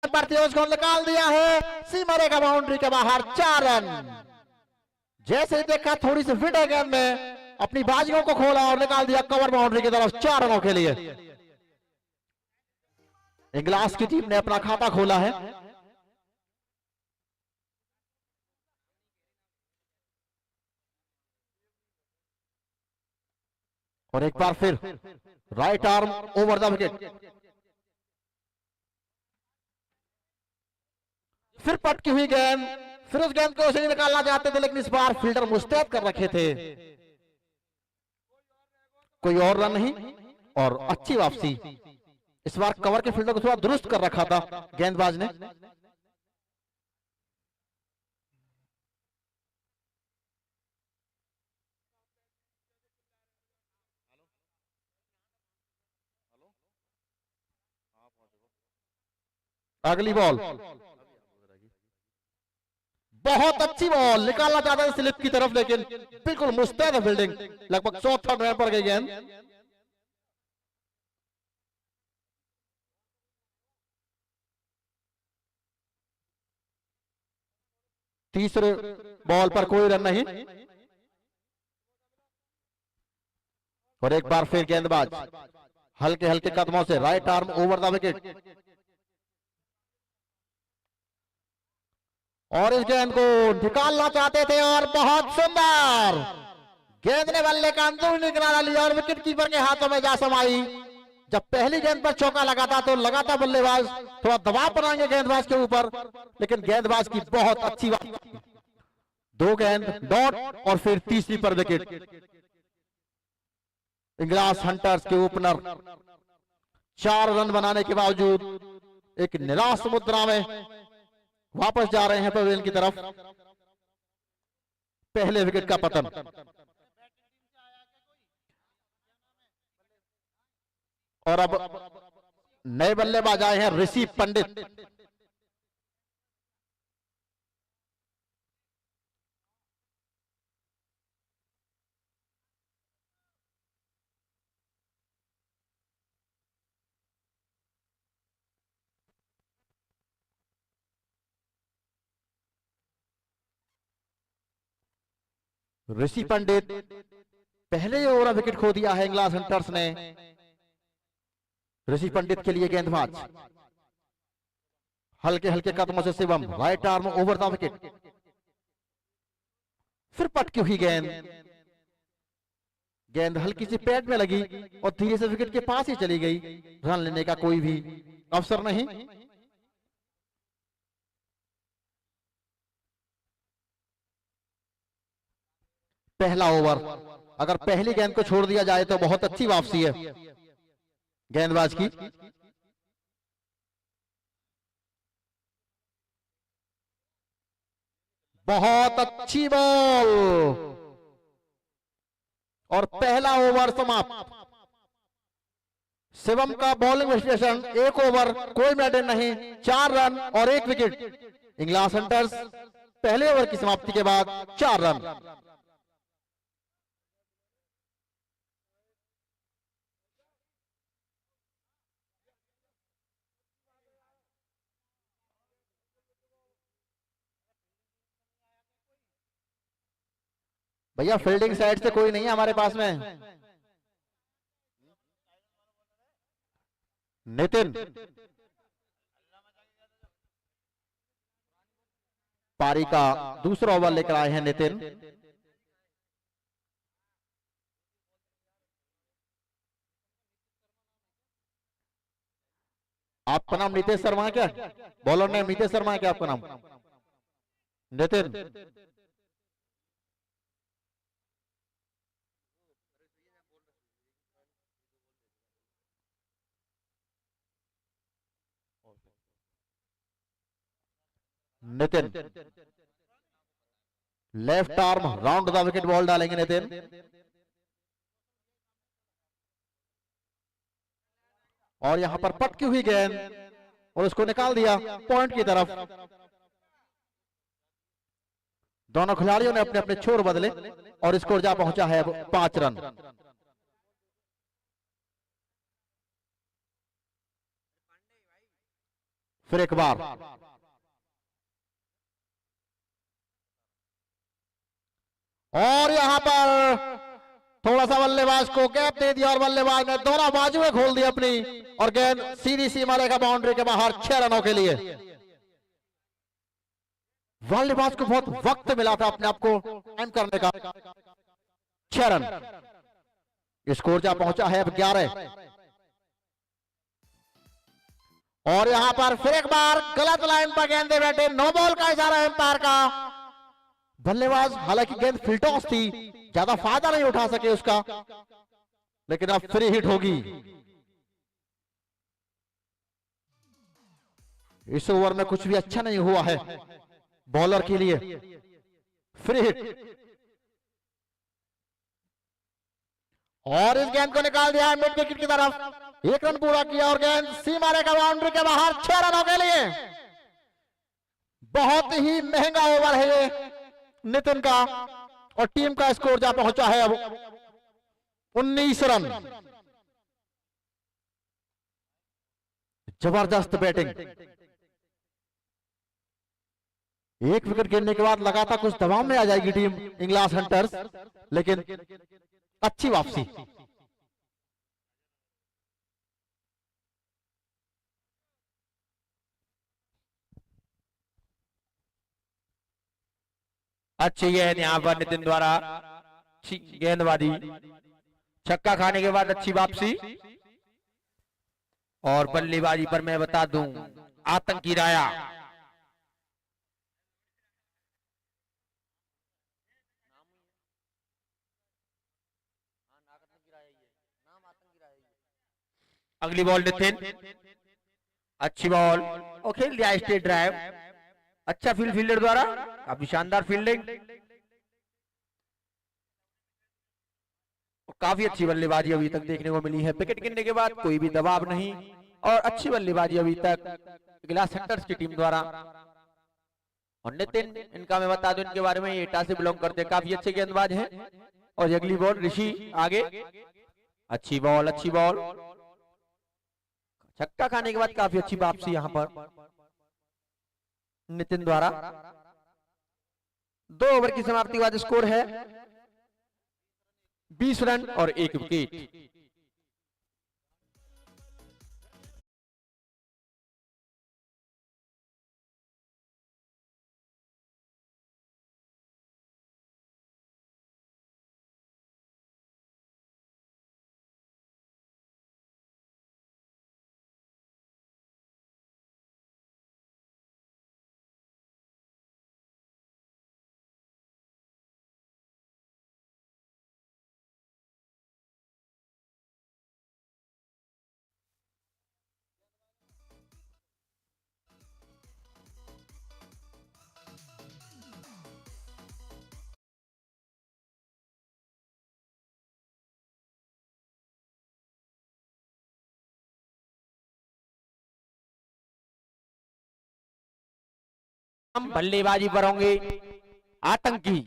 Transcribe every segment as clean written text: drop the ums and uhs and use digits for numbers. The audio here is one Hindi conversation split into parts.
प्रतियोगी को निकाल दिया है सीमा रेखा बाउंड्री के बाहर, 4 रन। जैसे ही देखा थोड़ी सी फिट है गेंद में, अपनी बाजियों को खोला और निकाल दिया कवर बाउंड्री की तरफ 4 रनों के लिए। इंग्लैंड की टीम ने अपना खाता खोला है। और एक बार फिर right arm over the wicket, फिर पटकी हुई गेंद, फिर उस गेंद को उसे निकालना चाहते थे लेकिन इस बार फील्डर मुस्तैद कर रखे थे, कोई और रन नहीं और अच्छी वापसी। इस बार कवर के फील्डर को थोड़ा दुरुस्त कर रखा था गेंदबाज ने। अगली बॉल बहुत अच्छी बॉल, निकालना चाहता है स्लिप की तरफ लेकिन बिल्कुल मुस्तैद है फील्डिंग, लगभग 104 रन पर गई गेंद। तीसरे बॉल पर कोई रन नहीं और एक बार फिर गेंदबाज हल्के हल्के कदमों से right arm over the wicket और इस गेंद को निकालना चाहते थे और बहुत सुंदर गेंद ने बल्ले का अंदरूनी किनारा लिया और विकेट कीपर के हाथों में जा समाई। जब पहली गेंद पर चौका लगा था तो लगा था बल्लेबाज थोड़ा दबाव बनाएंगे गेंदबाज के ऊपर, लेकिन गेंदबाज की बहुत अच्छी बात, 2 गेंद डॉट और फिर तीसरी पर विकेट। इंग्लैंड हंटर्स के ओपनर 4 रन बनाने के बावजूद एक निराश मुद्रा में वापस जा रहे हैं पवेलियन की तरफ। पहले विकेट का पतन। और अब नए बल्लेबाज आए हैं ऋषि पंडित। ऋषि पंडित पहले ओवर विकेट खो दिया है इंग्लैंड हंटर्स ने। ऋषि पंडित के लिए गेंदबाज हल्के हल्के कदमों से Shivam right arm over the wicket, फिर पटकी हुई गेंद, गेंद हल्की सी पैड में लगी और धीरे से विकेट के पास ही चली गई। रन लेने का कोई भी अवसर नहीं। पहला ओवर, अगर पहली गेंद को छोड़ दिया जाए तो बहुत अच्छी वापसी है गेंदबाज की। बहुत अच्छी बॉल और पहला ओवर समाप्त। शिवम का बॉलिंग विश्लेषण, 1 ओवर कोई मेडन नहीं, 4 रन और 1 विकेट। इंग्लैंड हंटर्स पहले ओवर की समाप्ति के बाद 4 रन। भैया फील्डिंग साइड से कोई नहीं है हमारे पास में। नितिन पारी का दूसरा ओवर लेकर आए हैं नितिन। आपका नाम नीतीश शर्मा है क्या? बॉलर नेम नीतीश शर्मा है क्या आपका नाम? Nitin Nitin left arm round the wicket ball डालेंगे नितिन। और यहां पर पटकी हुई गेंद और उसको निकाल दिया पॉइंट की तरफ। दोनों खिलाड़ियों ने अपने अपने छोर बदले और स्कोर जा पहुंचा है अब 5 रन। फिर एक बार और यहां पर थोड़ा सा बल्लेबाज को गैप दे दिया और बल्लेबाज ने दोनों बाजुएं खोल दी अपनी और गेंद सीधी सीमा रेखा बाउंड्री के बाहर 6 रनों के लिए। बल्लेबाज को बहुत वक्त मिला था अपने आप को एम करने का। 6 रन स्कोर जा पहुंचा है अब 11। और यहां पर फिर एक बार गलत लाइन पर गेंदे बैठे, नो बॉल का इशारा एम्पायर का। बल्लेबाज हालांकि गेंद फिल्टॉस थी, ज्यादा फायदा नहीं उठा सके उसका, लेकिन अब फ्री हिट होगी। इस ओवर में कुछ भी अच्छा नहीं हुआ है बॉलर के लिए। फ्री हिट और इस गेंद को निकाल दिया मिड विकेट की तरफ। 1 रन पूरा किया और गेंद सीमा रेखा बाउंड्री के बाहर 6 रनों के लिए। बहुत ही महंगा ओवर है ये नितिन का और टीम का स्कोर जा पहुंचा है अब 19 रन। जबरदस्त बैटिंग। एक विकेट गिरने के बाद लगातार कुछ दबाव में आ जाएगी टीम इंग्लैंड हंटर्स, लेकिन अच्छी वापसी। अच्छी गेंद यहाँ पर नितिन द्वारा, गेंदबाजी, छक्का खाने के बाद अच्छी वापसी। और बल्लेबाजी पर मैं बता दूं आतंकी राया। अगली बॉल नितिन, अच्छी बॉल और खेल दिया स्ट्रेट ड्राइव। अच्छा फील्डर द्वारा, काफी शानदार फील्डिंग और काफी अच्छी बल्लेबाजी अभी तक देखने को मिली है। विकेट गिरने के बाद कोई भी दबाव नहीं और अच्छी बल्लेबाजी अभी तक ग्लास हंटर्स की टीम द्वारा। और नितिन, इनका मैं बता दूं इनके बारे में, ये एटा से बिलोंग करते हैं, काफी अच्छे गेंदबाज हैं। और अगली बॉल ऋषि आगे, अच्छी बॉल, छक्का खाने के बाद काफी अच्छी वापसी यहाँ पर नितिन द्वारा। 2 ओवर की समाप्ति के बाद स्कोर है 20 रन और 1 विकेट। हम बल्लेबाजी पर होंगे आतंकी।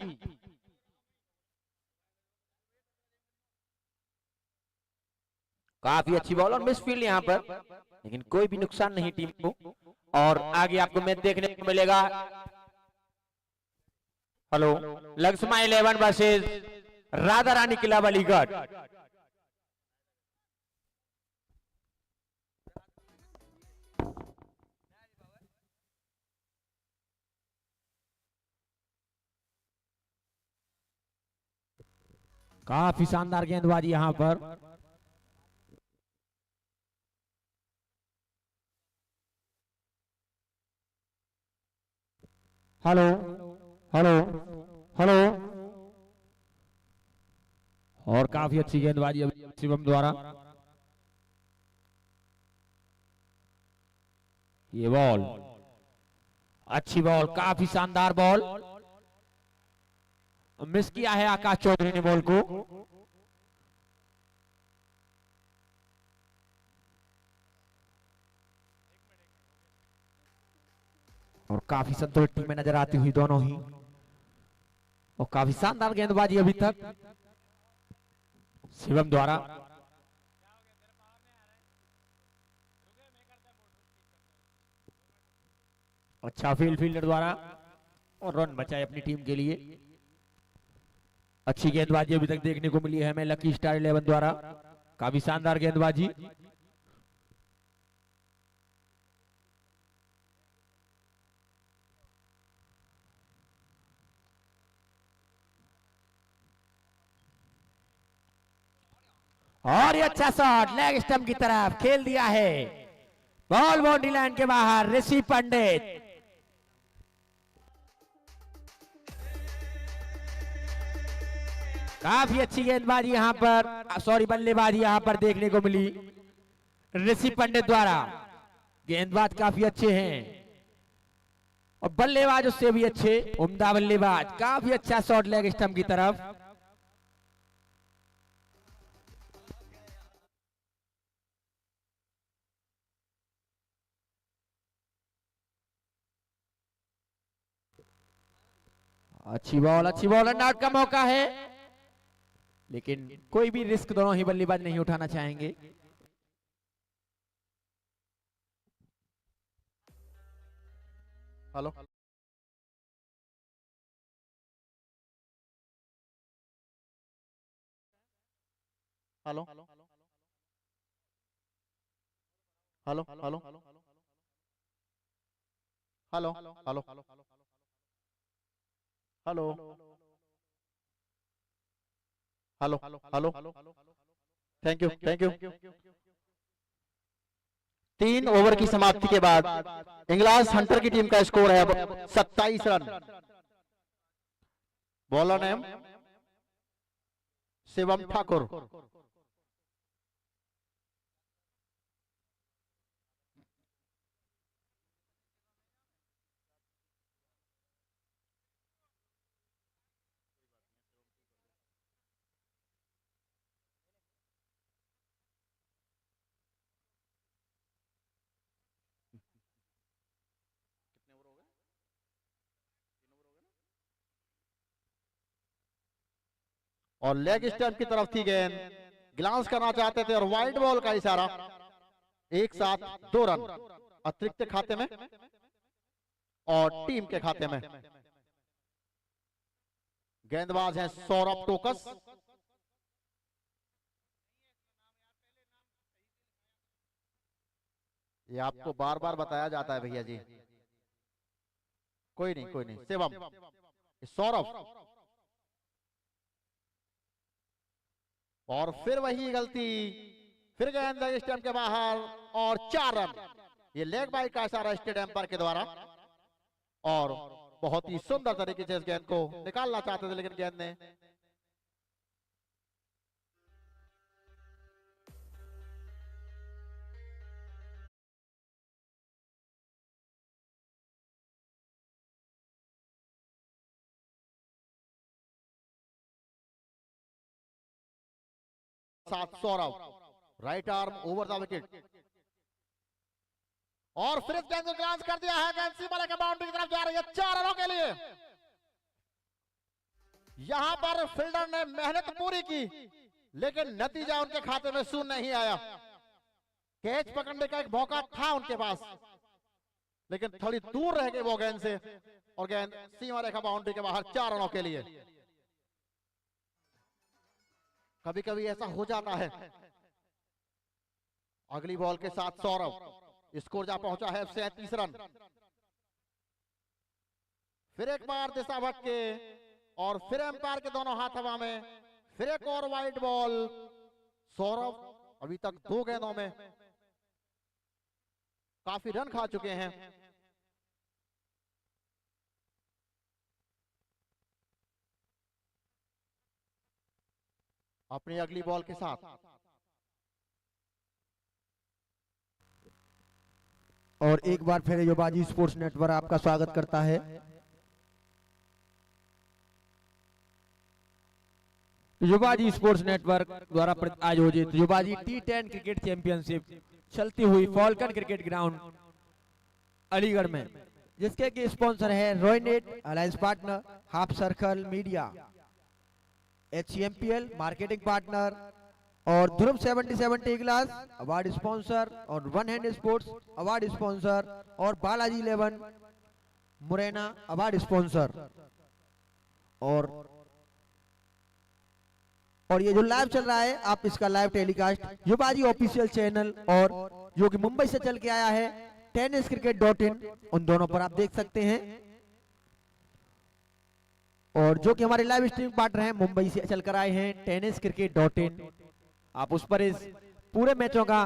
काफी अच्छी बॉल और मिसफील्ड यहाँ पर, लेकिन कोई भी नुकसान नहीं टीम को। और आगे आपको मैच देखने को मिलेगा। Hello, Laxma 11 versus Radha Rani club Aligarh. काफी शानदार गेंदबाजी यहां पर। हेलो हेलो हेलो, और काफी अच्छी गेंदबाजी अभी शिवम द्वारा। ये बॉल, अच्छी बॉल, काफी शानदार बॉल। मिस किया है आकाश चौधरी ने बॉल को। और काफी संतुलित टीम में नजर आती हुई दोनों ही, और काफी शानदार गेंदबाजी अभी तक शिवम द्वारा। अच्छा फील्ड फील्डर द्वारा और रन बचाए अपनी टीम के लिए। अच्छी गेंदबाजी अभी तक देखने को मिली है हमें लकी स्टार 11 द्वारा, काफी शानदार गेंदबाजी। और ये अच्छा शॉट लेग स्टंप की तरफ खेल दिया है, बॉल बाउंड्री लाइन के बाहर। ऋषि पंडित काफी अच्छी गेंदबाजी यहां पर, सॉरी बल्लेबाजी यहां पर देखने को मिली ऋषि पंडित द्वारा। गेंदबाज काफी अच्छे हैं और बल्लेबाज उससे भी अच्छे, उम्दा बल्लेबाज। काफी अच्छा शॉट लेग स्टंप की तरफ। अच्छी बॉल रन आउट का मौका है, लेकिन कोई भी रिस्क दोनों ही बल्लेबाज नहीं उठाना चाहेंगे। Hello hello hello hello hello hello hello hello hello hello, thank you thank you. 3 over की समाप्ति के बाद इंग्लैंड हंटर की टीम का स्कोर है 27 run. Bowler name Shivam Thakur. और लेग स्टंप की तरफ थी गेंद, ग्लांस करना चाहते थे और वाइड बॉल का इशारा। एक साथ 2 रन अतिरिक्त खाते में और टीम के खाते में। गेंदबाज हैं सौरभ टोकस। ये आपको बार बार बताया जाता है भैया जी, कोई नहीं शिवम, सौरभ। और फिर वही गलती, फिर गेंद स्टेडियम के बाहर और 4 रन। ये लेग बाई का इशारा स्टेडियम पर के द्वारा। और बहुत ही सुंदर तरीके से इस गेंद को निकालना चाहते थे, लेकिन गेंद ने साथ Saurabh right arm over the wicket. और फिर इस गेंद को ग्लांस कर दिया है, गेंद सीमा के बाउंड्री की तरफ जा रही है 4 रनों के लिए। यहां पर फील्डर ने मेहनत पूरी की, लेकिन नतीजा उनके खाते में शून्य नहीं आया। कैच पकड़ने का एक मौका था उनके पास, लेकिन थोड़ी दूर रह गए वो गेंद से और गेंद सीमा रेखा बाउंड्री के बाहर 4 रनों के लिए। कभी कभी ऐसा हो जाता है। अगली बॉल के साथ सौरभ, स्कोर जा पहुंचा है 37 रन। फिर एक बार दिशा भटके और फिर एम्पायर के दोनों हाथ हवा में, फिर एक और वाइड बॉल। सौरभ अभी तक 2 गेंदों में काफी रन खा चुके हैं। अपनी अगली बॉल के साथ और एक बार फिर युवाजी स्पोर्ट्स नेटवर्क आपका स्वागत करता है। युवाजी स्पोर्ट्स नेटवर्क द्वारा आयोजित युवाजी T10 क्रिकेट चैंपियनशिप चलती हुई फॉल्कन क्रिकेट ग्राउंड अलीगढ़ में, जिसके की स्पॉन्सर है रॉयनेट, alliance partner half circle media, HCMPL marketing partner और ध्रुव 7070 ग्लास अवार्ड स्पॉन्सर और one hand sports award sponsor और बालाजी 11 मुरैना अवार्ड स्पॉन्सर। और ये जो लाइव चल रहा है, आप इसका लाइव टेलीकास्ट युवाजी ऑफिशियल चैनल और जो कि मुंबई से चल के आया है tenniscricket.in, उन दोनों पर आप देख सकते हैं। और जो कि हमारे लाइव स्ट्रीम पार्टनर हैं, मुंबई से चलकर आए हैं tenniscricket.in, आप उस पर इस पूरे मैचों का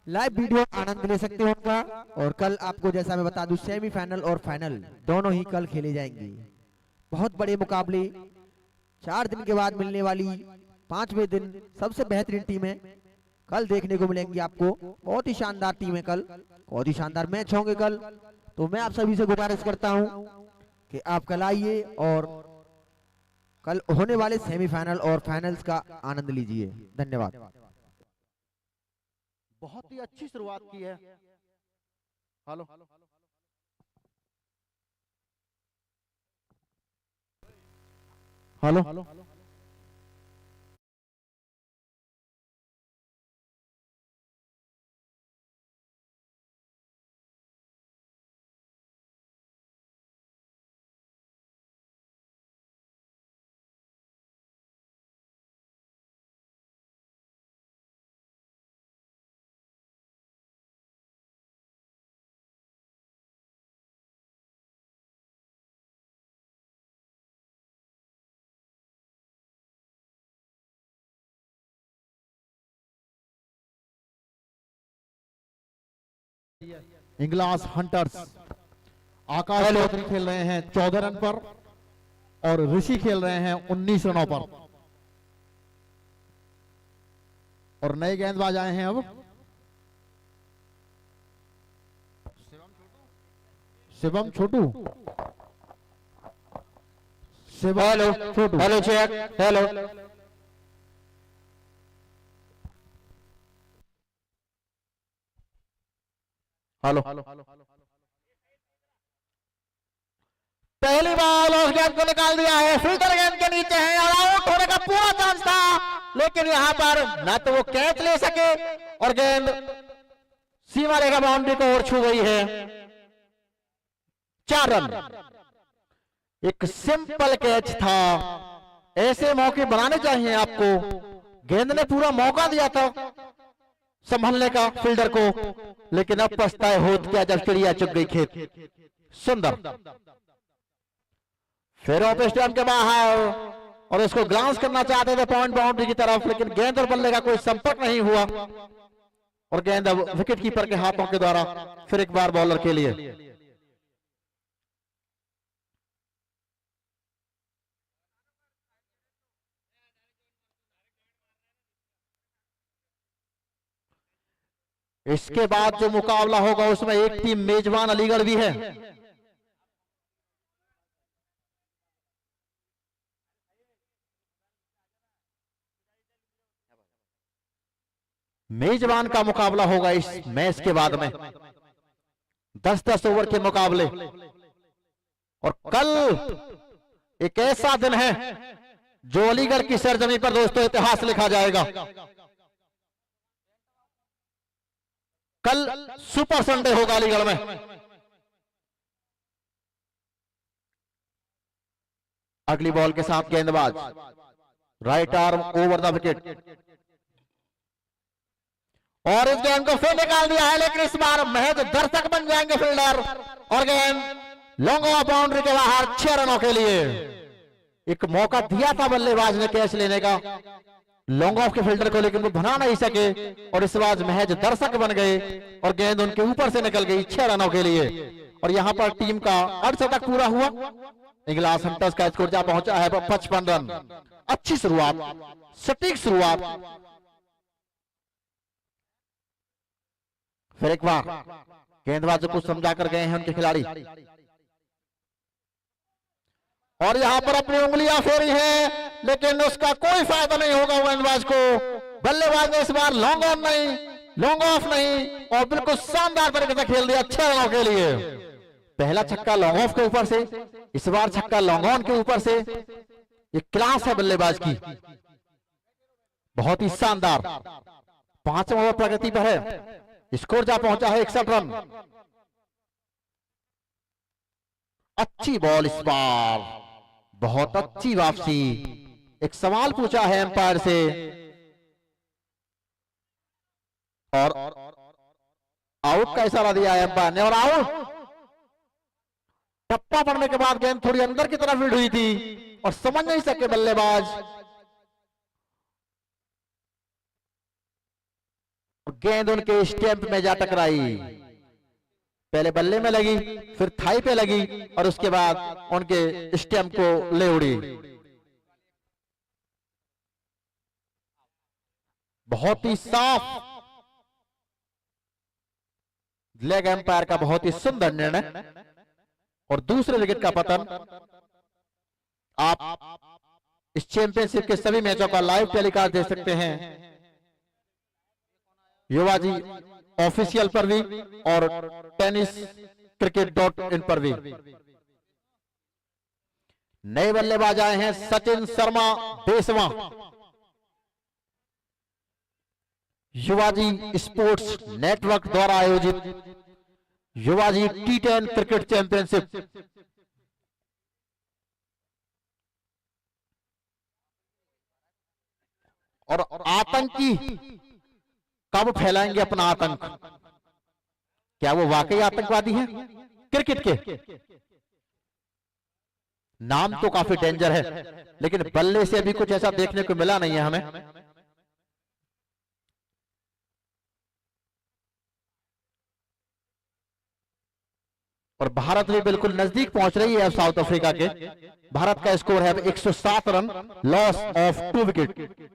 लाइव वीडियो आनंद ले सकते हो उनका। और कल आपको जैसा मैं बता दूं, सेमीफाइनल और फाइनल दोनों ही कल खेले जाएंगे। बहुत बड़े मुकाबले, 4 दिन के बाद मिलने वाली 5वें दिन सबसे बेहतरीन टीमें कल देखने को मिलेंगी आपको। बहुत ही शानदार टीम है कल, बहुत ही शानदार मैच होंगे कल। तो मैं आप सभी से गुजारिश करता हूं कि आप कल आइए और कल होने वाले सेमीफाइनल और फाइनल्स का आनंद लीजिए। धन्यवाद। बहुत ही अच्छी शुरुआत की है। हेलो हेलो इंग्लास हंटर्स आकाश चौधरी खेल रहे हैं 14 रन पर और ऋषि खेल रहे हैं 19 रनों पर। और नए गेंदबाज आए हैं अब शिवम छोटू। हेलो छोटू हेलो चेक हेलो। हेलो पहली बॉल उस गेंद को निकाल दिया है, फील्डर गेंद के नीचे है, आउट होने का पूरा चांस था, लेकिन यहां पर ना तो वो कैच ले सके और गेंद सीमा रेखा बाउंड्री को और छू गई है। 4 रन। एक सिंपल कैच था, ऐसे मौके बनाने चाहिए आपको। गेंद ने पूरा मौका दिया था संभलने का फील्डर को, लेकिन अब पछताए होत क्या जब चिड़िया चुग गई खेत। सुंदर फिर ऑफ स्टंप के बाहर और उसको ग्लांस करना चाहते थे पॉइंट बाउंड्री की तरफ, लेकिन गेंद और बल्ले का कोई संपर्क नहीं हुआ और गेंद अब विकेट कीपर के हाथों के द्वारा फिर एक बार बॉलर के लिए। इसके बाद जो मुकाबला होगा उसमें एक टीम मेजबान अलीगढ़ भी है। मेजबान का मुकाबला होगा इस मैच के बाद में, 10-10 ओवर के मुकाबले। और कल एक ऐसा दिन है जो अलीगढ़ की सरजमी पर दोस्तों इतिहास लिखा जाएगा। कल सुपर संडे होगा अलीगढ़ में। अगली बॉल के साथ गेंदबाज right arm over the wicket और इस गेंद को फिर निकाल दिया है, लेकिन इस बार महज दर्शक बन जाएंगे फील्डर और गेंद लॉन्ग ऑफ बाउंड्री के बाहर 6 रनों के लिए। एक मौका दिया था बल्लेबाज ने कैच लेने का लॉन्ग ऑफ के फील्डर को, लेकिन वो बना नहीं सके और इस बार महज दर्शक बन गए और गेंद उनके ऊपर से निकल गई 6 रनों के लिए। और यहां पर टीम का अर्धशतक पूरा हुआ। इंग्लास हंटर्स का स्कोर जा पहुंचा है 55 रन। अच्छी शुरुआत, सटीक शुरुआत। फिर एक बार गेंदबाजों को समझा कर गए हैं उनके खिलाड़ी और यहां पर अपनी उंगलियां फेरी हैं, लेकिन उसका कोई फायदा नहीं होगा गेंदबाज को। बल्लेबाज ने इस बार लॉन्ग ऑन नहीं, लॉन्ग ऑफ नहीं और बिल्कुल शानदार तरीके से खेल दिया 6 रनों के लिए। पहला छक्का लॉन्ग ऑफ के ऊपर से, इस बार छक्का लॉन्ग ऑन के ऊपर से। ये क्लास है बल्लेबाज की, बहुत ही शानदार। 5वां ओवर प्रगति पर है, स्कोर जा पहुंचा है 61 रन। अच्छी बॉल इस बार, बहुत अच्छी वापसी। एक सवाल पूछा है एम्पायर से और आउट का इशारा दिया है एम्पायर ने, और आउट। टप्पा पड़ने के बाद गेंद थोड़ी अंदर की तरफ हिट हुई थी और समझ नहीं सके बल्लेबाज, गेंद उनके स्टैंप में जा टकराई। पहले बल्ले में लगी, फिर थाई पे लगी और उसके बाद उनके स्टैंप को ले उड़ी। बहुत ही साफ लेग एम्पायर का, बहुत ही सुंदर निर्णय। और दूसरे विकेट का पतन। आप इस चैंपियनशिप के सभी मैचों का लाइव टेलीकास्ट देख सकते हैं युवाजी ऑफिशियल पर भी और tenniscricket.in पर भी। नए बल्लेबाज आए हैं सचिन शर्मा बेसवा, युवाजी स्पोर्ट्स नेटवर्क द्वारा आयोजित युवाजी T10 क्रिकेट चैंपियनशिप। और आतंकी कब फैलाएंगे अपना आतंक? क्या वो वाकई आतंकवादी हैं क्रिकेट के? नाम तो काफी डेंजर है, लेकिन बल्ले से अभी कुछ ऐसा देखने को मिला नहीं है हमें। और भारत भी बिल्कुल नजदीक पहुंच रही है अब साउथ अफ्रीका के। भारत का स्कोर है अब 107 रन, लॉस ऑफ 2 विकेट।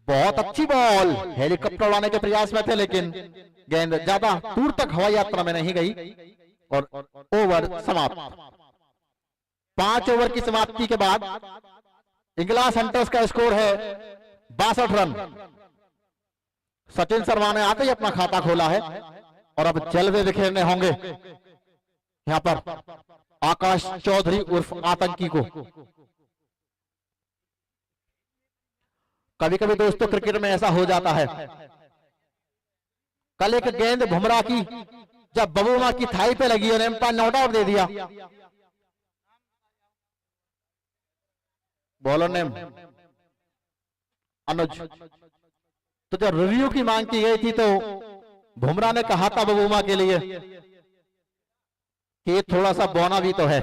बहुत अच्छी बॉल, हेलीकॉप्टर उड़ाने के प्रयास में थे लेकिन गेंद ज्यादा दूर तक हवाई यात्रा में नहीं गई और ओवर समाप्त। 5 ओवर की समाप्ति के बाद इंग्लैंड हंटर्स का स्कोर है 62 रन। सचिन शर्मा ने आते ही अपना खाता खोला है और अब जलवे बिखेरने होंगे यहां पर आकाश चौधरी उर्फ आतंकी को। कभी कभी दोस्तों क्रिकेट में ऐसा हो जाता है। कल एक गेंद बुमराह की जब बबूमा की थाई पे लगी और एम्पायर नॉट आउट दे दिया, बॉलर ने अनुज, तो जब रिव्यू की मांग की गई थी तो बुमराह ने कहा था बबूमा के लिए कि ये थोड़ा सा बौना भी तो है।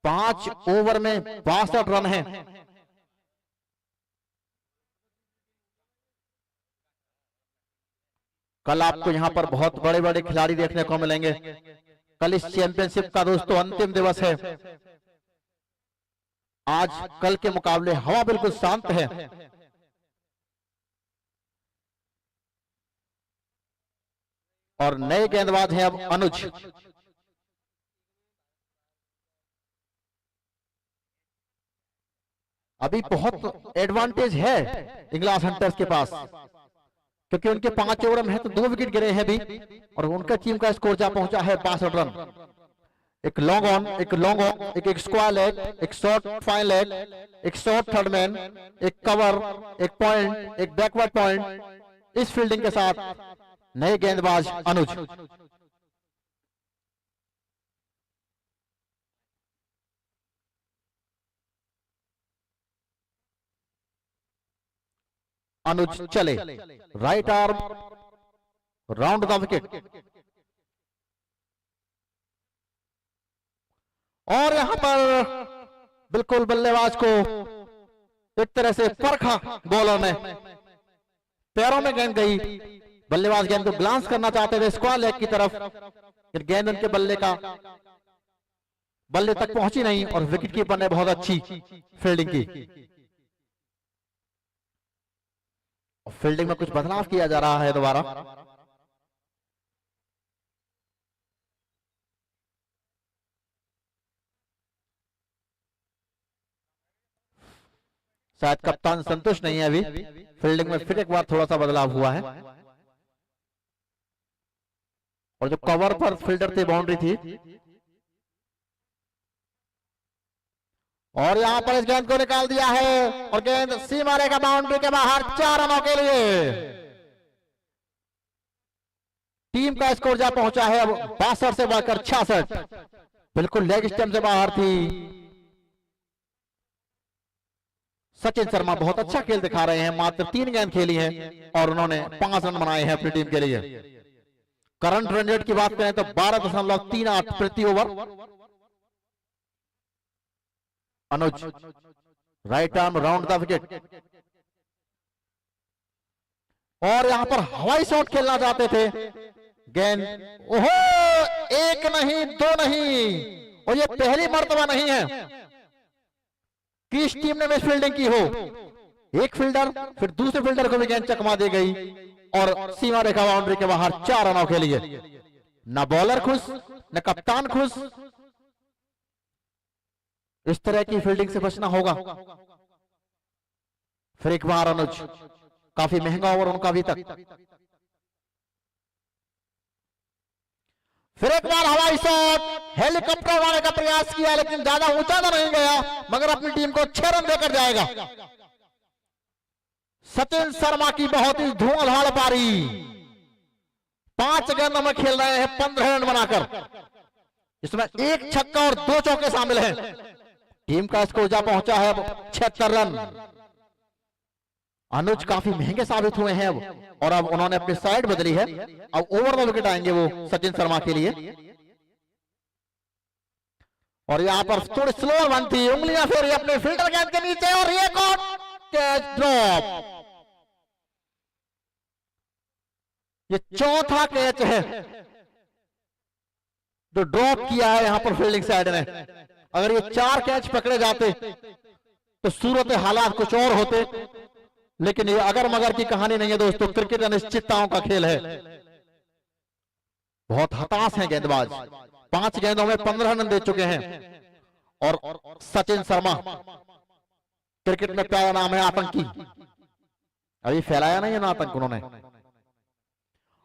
पांच ओवर में 62 रन हैं। कल आपको यहां पर बहुत बड़े बड़े खिलाड़ी देखने को मिलेंगे। कल इस चैंपियनशिप का दोस्तों अंतिम दिवस है। आज कल के मुकाबले हवा बिल्कुल शांत है। और नए गेंदबाज हैं अब अनुज। अभी बहुत एडवांटेज है इंग्लैंड हंटर्स के पास, क्योंकि उनके 5 ओवर में है तो 2 विकेट गिरे हैं अभी और उनका टीम का स्कोर जा पहुंचा है 62 रन। एक लॉन्ग ऑन, एक लॉन्ग ऑन, एक स्क्वायर लेग, एक शॉर्ट फाइन लेग, एक शॉर्ट थर्ड मैन, एक कवर, एक पॉइंट, एक बैकवर्ड पॉइंट। इस फील्डिंग के साथ नए गेंदबाज अनुज। अनुज चले, right arm round the wicket. और यहां पर बिल्कुल बल्लेबाज को एक तरह से परखा बॉलर ने, पैरों में गेंद गई। बल्लेबाज गेंद को ग्लांस करना चाहते थे स्क्वायर लेग की तरफ, फिर गेंद उनके बल्ले तक पहुंची नहीं और विकेट कीपर ने बहुत अच्छी फील्डिंग की। फील्डिंग में कुछ बदलाव किया जा रहा है दोबारा। शायद कप्तान संतुष्ट नहीं है अभी। फील्डिंग में फिर एक बार थोड़ा सा बदलाव हुआ है और जो कवर पर फील्डर थे बाउंड्री थी, और यहां पर इस गेंद को निकाल दिया है और गेंद सीमा रेखा बाउंड्री के बाहर 4 रनों के लिए। टीम का स्कोर जा पहुंचा है अब 62 से बढ़कर 66। बिल्कुल लेग स्टंप से बाहर थी। सचिन शर्मा बहुत अच्छा खेल दिखा रहे हैं, मात्र 3 गेंद खेली हैं और उन्होंने 5 रन बनाए हैं अपनी टीम के लिए। करंट रन रेट की बात करें तो 12.38 प्रति over. Anuj right arm round the wicket और यहां पर हवाई शॉट खेलना चाहते थे। गेंद ओहो, 1 नहीं 2 नहीं, और ये पहली मर्तबा नहीं है कि इस टीम ने मिस फील्डिंग की हो। एक फील्डर फिर दूसरे फील्डर को भी गेंद चकमा दी गई और सीमा रेखा बाउंड्री के बाहर 4 रनों के लिए। न बॉलर खुश न कप्तान खुश। इस तरह की फील्डिंग से बचना होगा। फिर एक बार अनुज, काफी महंगा ओवर उनका अभी तक। फिर एक बार हवाई शॉट, हेलीकॉप्टर उड़ाने का प्रयास किया लेकिन ज्यादा ऊंचा तो नहीं गया, मगर अपनी टीम को 6 रन देकर जाएगा। सचिन शर्मा की बहुत ही धुआंधार पारी। 5 गेंदों में खेल रहे हैं 15 रन बनाकर। इसमें 1 छक्का और 2 चौके शामिल हैं। टीम का स्कोर जा पहुंचा है अब 76 रन। अनुज काफी महंगे साबित हुए हैं अब, और अब उन्होंने अपनी साइड बदली है। अब ओवर द विकेट आएंगे वो सचिन शर्मा के लिए। और यहां पर थोड़ी स्लो वन थी, उंगलियां फेरी अपने फील्डर गेंद के नीचे और ये कैच ड्रॉप। ये चौथा कैच है जो ड्रॉप किया है यहां पर फील्डिंग साइड ने। अगर ये 4 कैच पकड़े जाते तो सूरत हालात कुछ और होते, लेकिन ये अगर मगर की कहानी नहीं है दोस्तों। क्रिकेट अनिश्चितताओं का खेल है। बहुत हताश हैं गेंदबाज। 5 गेंदों में 15 रन दे चुके हैं और सचिन शर्मा क्रिकेट में प्यारा नाम है आतंकी। अभी फैलाया नहीं है ना आतंक उन्होंने।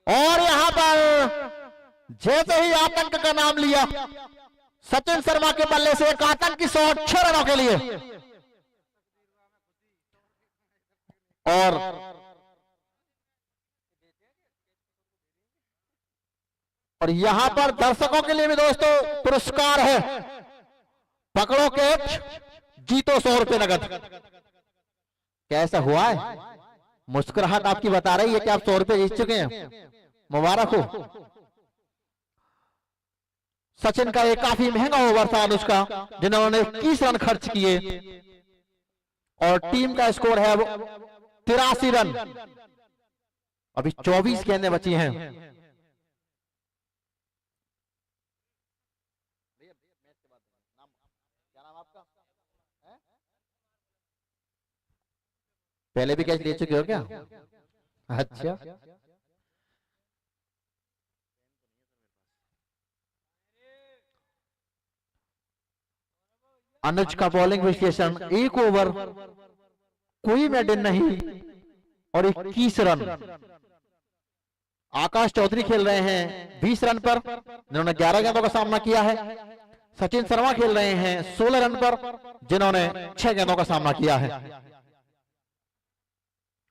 और यहां पर जैसे ही आतंक का नाम लिया, सचिन शर्मा के बल्ले से एक आतंकी शॉट 6 रनों के लिए। और यहां पर दर्शकों के लिए भी दोस्तों पुरस्कार है। पकड़ो कैच, जीतो 100 रुपए नगद। कैसा हुआ है? मुस्कुराहट आपकी बता रही है कि आप 100 रुपए जीत चुके हैं। मुबारक हो। सचिन का एक काफी महंगा ओवर था अनुष्का, जिन्होंने 21 रन खर्च किए और टीम का स्कोर है 83 रन। अभी 24 गेंदें बची हैं। पहले भी कैच ले चुके हो क्या? अच्छा, अनुज का बॉलिंग विश्लेषण। 1 ओवर, कोई मेडन नहीं और 21 रन। आकाश चौधरी खेल रहे हैं 20 रन पर, जिन्होंने 11 गेंदों का सामना किया है। सचिन शर्मा खेल रहे हैं 16 रन पर, जिन्होंने 6 गेंदों का सामना किया है।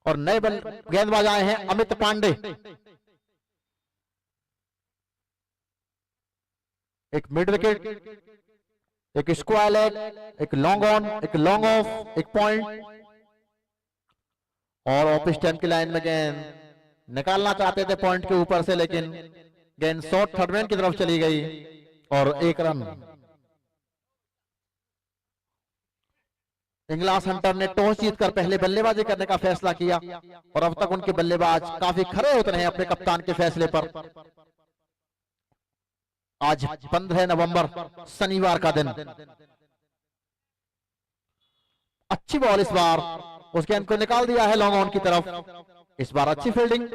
और नए गेंदबाज आए हैं अमित पांडे। एक मिड विकेट, एक स्क्वायर लेग, एक लॉन्ग ऑन, एक लॉन्ग ऑफ, एक पॉइंट। और ऑफ स्टंप की लाइन में गेंद निकालना चाहते थे पॉइंट के ऊपर से, लेकिन गेंद शॉर्ट थर्ड मैन की तरफ चली गई और 1 रन। इंग्लास हंटर ने टॉस जीतकर पहले बल्लेबाजी करने का फैसला किया और अब तक उनके बल्लेबाज काफी खरे होते रहे अपने कप्तान के फैसले पर। आज 15 नवंबर शनिवार का दिन। अच्छी बॉल इस बार, उस गेंद को निकाल दिया है लॉन्ग ऑन की तरफ। इस बार अच्छी फील्डिंग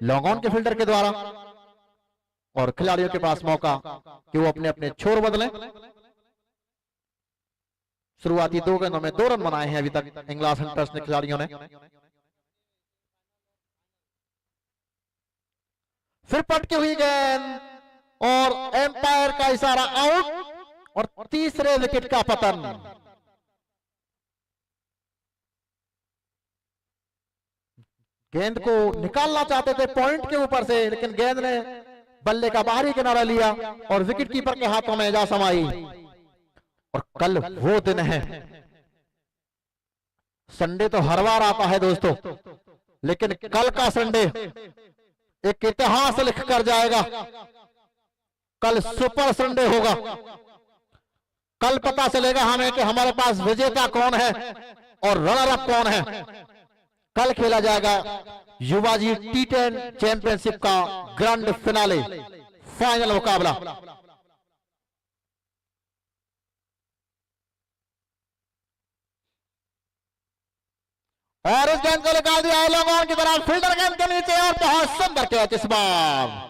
लॉन्ग ऑन के फील्डर के द्वारा और खिलाड़ियों के पास मौका कि वो अपने अपने छोर बदलें। शुरुआती 2 गेंदों में 2 रन बनाए हैं अभी तक इंग्लास हंटर्स ने खिलाड़ियों ने। फिर पटकी हुई गेंद और एम्पायर का इशारा, आउट और तीसरे विकेट का पतन। गेंद को निकालना चाहते थे पॉइंट के ऊपर से, लेकिन गेंद ने बल्ले का बाहरी किनारा लिया और विकेट कीपर के हाथों में जा समाई। और कल वो दिन है, संडे तो हर बार आता है दोस्तों, लेकिन कल का संडे एक इतिहास लिख कर जाएगा। कल सुपर संडे होगा। कल पता चलेगा हमें कि हमारे पास विजेता कौन है और रनर अप कौन है। कल खेला जाएगा युवाजी T10 चैंपियनशिप का ग्रैंड फिनाले, फाइनल मुकाबला। और इस गेंद को निकाल दिया लॉन्ग ऑन की तरफ, फील्डर गेंद के नीचे और बहुत सुंदर कैच। इस बार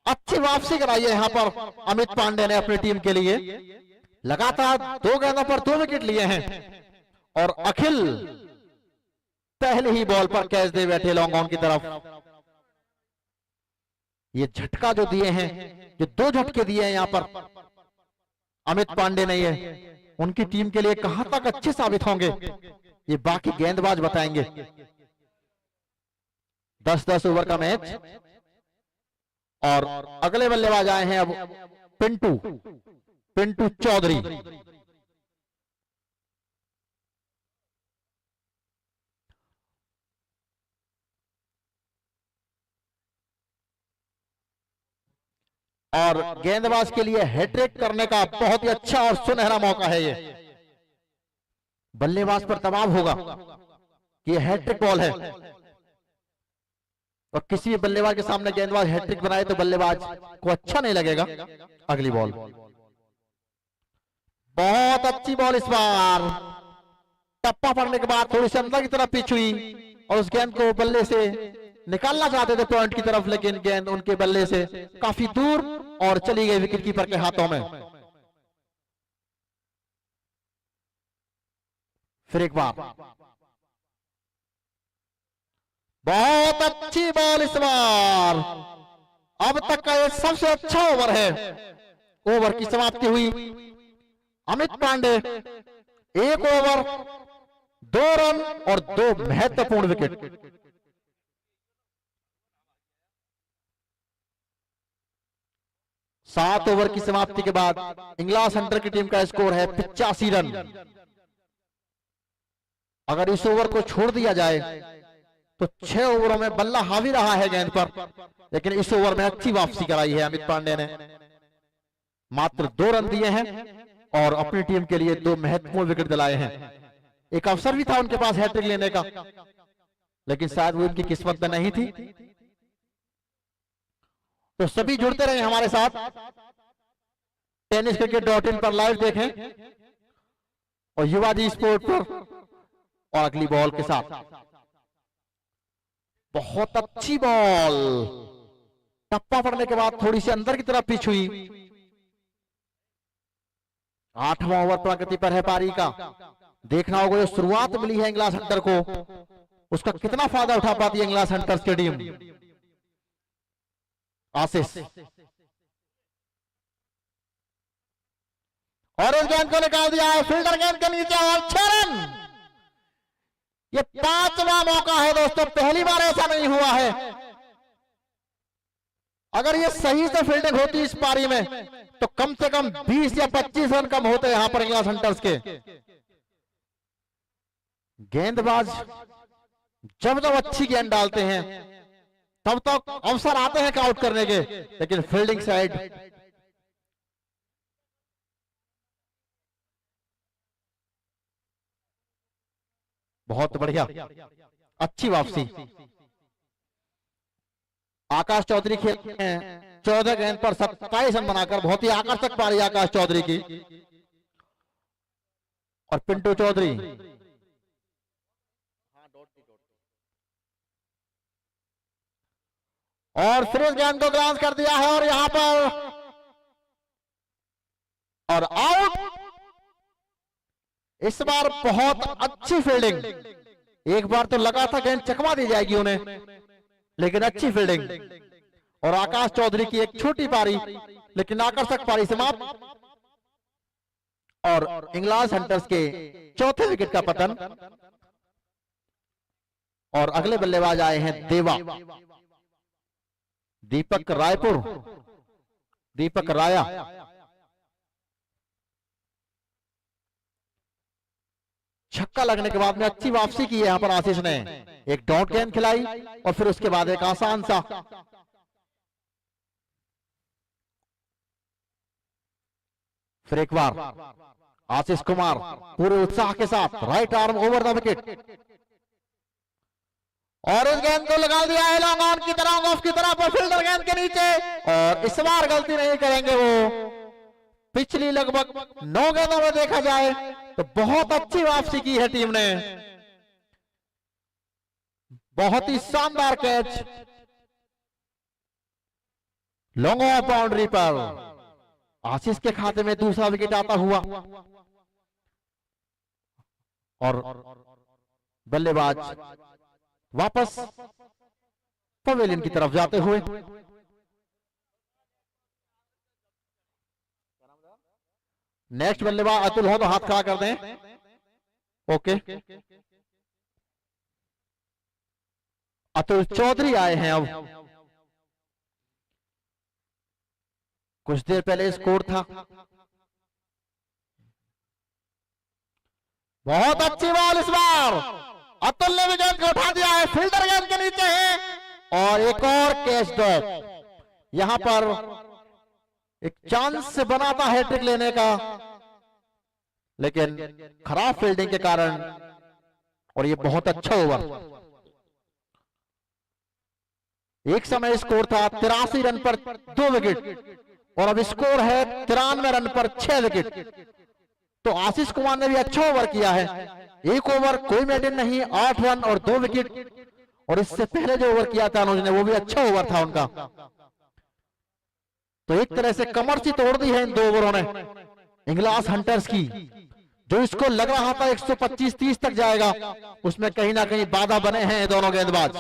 अच्छी वापसी कराई है यहां पर अमित पांडे ने अपनी टीम के लिए। लगातार 2 गेंदों पर 2 विकेट लिए हैं और अखिल पहले ही बॉल पर कैच दे बैठे लॉन्ग ऑन की तरफ। ये झटका जो दिए हैं, ये 2 झटके दिए हैं यहां पर अमित पांडे ने, ये उनकी टीम के लिए कहां तक अच्छे साबित होंगे ये बाकी गेंदबाज बताएंगे। 10-10 ओवर का मैच और अगले बल्लेबाज आए हैं अब पिंटू चौधरी। और गेंदबाज के लिए हैट्रिक करने का बहुत ही अच्छा और सुनहरा मौका है ये। बल्लेबाज पर दबाव होगा कि ये हैट्रिक बॉल है और किसी भी बल्लेबाज के सामने गेंदबाज हैट्रिक बनाए तो बल्लेबाज को अच्छा नहीं लगेगा। अगली बॉल बहुत अच्छी बॉल, इस बार टप्पा पड़ने के बाद थोड़ी सी अंदर की तरफ पिच हुई और उस गेंद को बल्ले से निकालना चाहते थे पॉइंट की तरफ, लेकिन गेंद उनके बल्ले से काफी दूर और चली गई विकेट कीपर के हाथों में। फिर एक बार बहुत अच्छी बॉल इस बार। अब तक का ये सबसे अच्छा ओवर है। ओवर की समाप्ति हुई अमित पांडे 1 ओवर 2 रन और 2 महत्वपूर्ण विकेट। सात ओवर की समाप्ति के बाद इंग्लैंड सेंटर की टीम का स्कोर है 85 रन। अगर इस ओवर को छोड़ दिया जाए तो 6 ओवरों में बल्ला हावी रहा है गेंद पर, लेकिन इस ओवर में अच्छी वापसी कराई है अमित पांडे ने। मात्र 2 रन दिए हैं और अपनी टीम के लिए 2 महत्वपूर्ण विकेट दिलाए हैं। एक अवसर भी था उनके पास हैट्रिक लेने का, लेकिन शायद वो उनकी किस्मत में नहीं थी। तो सभी जुड़ते रहे हमारे साथ, tenniscricket.in पर लाइव देखें और युवाजी स्पोर्ट पर। और अगली बॉल के साथ बहुत अच्छी बॉल, टप्पा पड़ने के बाद थोड़ी सी अंदर की तरफ पिच हुई। 8वां ओवर प्रगति पर है पारी का। देखना होगा जो शुरुआत मिली है इंग्लैंड सेंटर को, उसका कितना फायदा उठा पाती है इंग्लैंड सेंटर्स की टीम। आशीष और इस गेंद को निकाल दिया है फील्डर गेंद के नीचे और 6 रन। ये 5वां मौका है दोस्तों, पहली बार ऐसा नहीं हुआ है। अगर ये सही से फील्डिंग होती इस पारी में तो कम से कम 20 या 25 रन कम होते यहां पर इंग्लैंड सेंटर्स के। गेंदबाज जब जब अच्छी गेंद डालते हैं तब तक अवसर आते हैं आउट करने के, लेकिन फील्डिंग साइड बहुत बढ़िया, अच्छी वापसी। आकाश चौधरी खेलते हैं 14 गेंद पर 27 रन बनाकर, बहुत ही आकर्षक पारी आकाश चौधरी की। और पिंटू चौधरी और फिर इस गेंद को ग्रांस कर दिया है और यहां पर और आउट। इस बार बहुत अच्छी फील्डिंग, एक बार तो लगा था गेंद चकमा दी जाएगी उन्हें, लेकिन अच्छी फील्डिंग। और आकाश चौधरी की एक छोटी पारी लेकिन आकर्षक पारी समाप्त और इंग्लैंड सेंटर्स के चौथे विकेट का पतन। और अगले बल्लेबाज आए हैं देवा, दीपक रायपुर, दीपक राया। छक्का लगने के बाद में अच्छी वापसी की है यहां पर आशीष ने, एक डॉट गेंद खिलाई और फिर उसके बाद एक आसान सा फिर एक बार आशीष कुमार पूरे उत्साह के साथ right arm over the wicket और इस गेंद को लगा दिया है लॉन्ग ऑन की तरह, ऑफ की तरह पर फील्डर गेंद के नीचे, और इस बार गलती नहीं करेंगे वो। पिछली लगभग 9 गेंदों में देखा जाए तो बहुत अच्छी वापसी की है टीम ने, बहुत ही शानदार कैच लॉन्ग ऑफ बाउंड्री पर। आशीष के खाते में दूसरा विकेट आता हुआ और बल्लेबाज वापस पवेलियन की तरफ जाते हुए। नेक्स्ट बल्लेबाज अतुल हो तो हाथ खड़ा कर दें। ओके, अतुल चौधरी आए हैं। अब कुछ देर पहले स्कोर था, बहुत अच्छी बॉल इस बार, अतुल ने भी गेंद को उठा दिया है, फील्डर गेंद के नीचे है और एक और कैच ड्रॉप। यहां पर एक चांस बनाता है ट्रिक लेने का, लेकिन खराब फील्डिंग के कारण, और ये बहुत अच्छा ओवर। एक समय स्कोर था 83 रन पर 2 विकेट और अब स्कोर है 93 रन पर 6 विकेट। तो आशीष कुमार ने भी अच्छा ओवर किया है, एक ओवर कोई मेडन नहीं, 8 रन और 2 विकेट। और इससे पहले जो ओवर किया था अनुज ने वो भी अच्छा ओवर था उनका। तो एक तरह से कमर सी तोड़ दी है इन 2 ओवरों ने इंग्लास हंटर्स की। जो इसको लग रहा था 125-30 तक जाएगा, उसमें कहीं ना कहीं बाधा बने हैं दोनों गेंदबाज।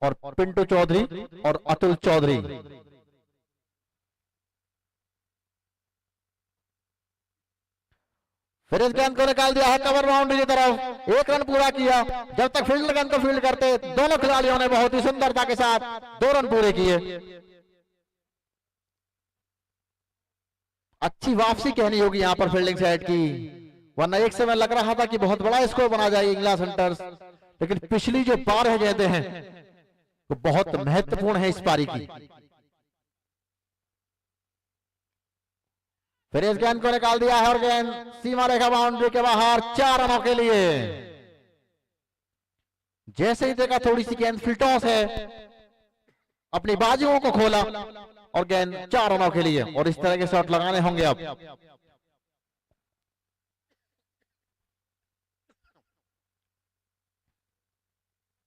और पिंटू चौधरी और अतुल चौधरी, फिर इस गेंद को निकाल दिया है कवर बाउंड्री की तरफ, 1 रन पूरा किया। जब तक फील्डर गेंद को फील्ड करते, दोनों खिलाड़ियों ने बहुत ही सुंदरता के साथ 2 रन पूरे किए। अच्छी वापसी कहनी होगी यहां पर फील्डिंग साइड की, वरना एक समय लग रहा था कि बहुत बड़ा स्कोर बना जाएगी इंग्लास हंटर्स, लेकिन पिछली जो 12 गेंदें हैं वो बहुत महत्वपूर्ण है इस पारी की। फिर इस गेंद को निकाल दिया है और गेंद सीमा रेखा बाउंड्री के बाहर, 4 रनों के लिए। जैसे ही देखा थोड़ी सी गेंद फिल्टॉस है, अपनी बाजुओं को खोला और गेंद 4 रनों के लिए। और इस तरह के शॉट लगाने होंगे अब।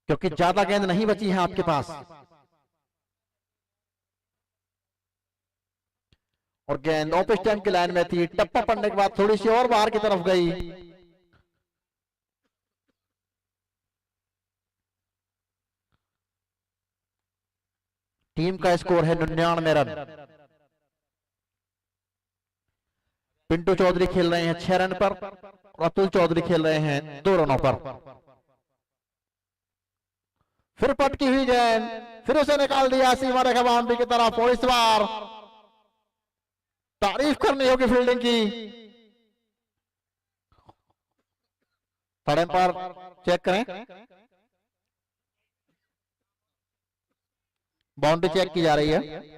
क्योंकि ज्यादा गेंद नहीं बची है आपके पास। और गेंद ऑफ स्टैंप की लाइन में थी, टप्पा पड़ने के बाद थोड़ी सी और बाहर की तरफ गई। टीम का स्कोर है 99 रन। पिंटू चौधरी खेल रहे हैं 6 रन पर और अतुल चौधरी खेल रहे हैं 2 रनों पर। फिर पटकी हुई गेंद, फिर उसे निकाल दिया सीमा रेखा बाउंड्री की तरफ। और इस बार तारीफ करनी होगी फील्डिंग की। थर्ड एम्पायर चेक करें, बाउंड्री चेक की जा रही है।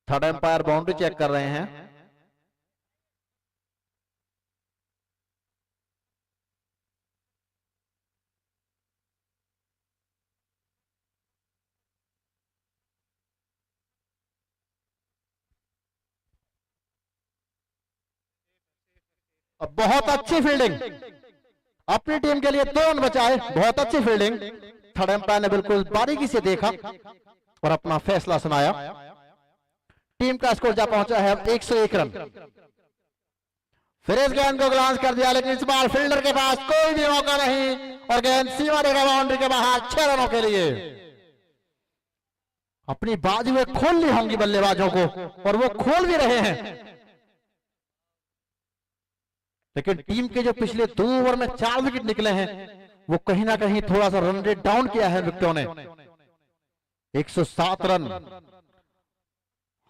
थर्ड एम्पायर बाउंड्री चेक कर रहे हैं। अब बहुत अच्छी फील्डिंग, अपनी टीम के लिए 2 रन बचाए, बहुत अच्छी फील्डिंग। थर्ड एम्पायर ने बिल्कुल बारीकी से देखा और अपना फैसला सुनाया। टीम का स्कोर जा पहुंचा है अब 101 रन। फिर इस गेंद को ग्लांस कर दिया, लेकिन इस बार फील्डर के पास कोई भी मौका नहीं और गेंद सीमा रेखा बाउंड्री के बाहर 6 रनों के लिए। अपनी बाजुएं खोलनी होंगी बल्लेबाजों को और वो खोल भी रहे हैं, लेकिन टीम के जो पिछले 2 ओवर में 4 विकेट निकले हैं वो कहीं ना कहीं थोड़ा सा रन रेट डाउन किया है विकेटों ने। 107 रन,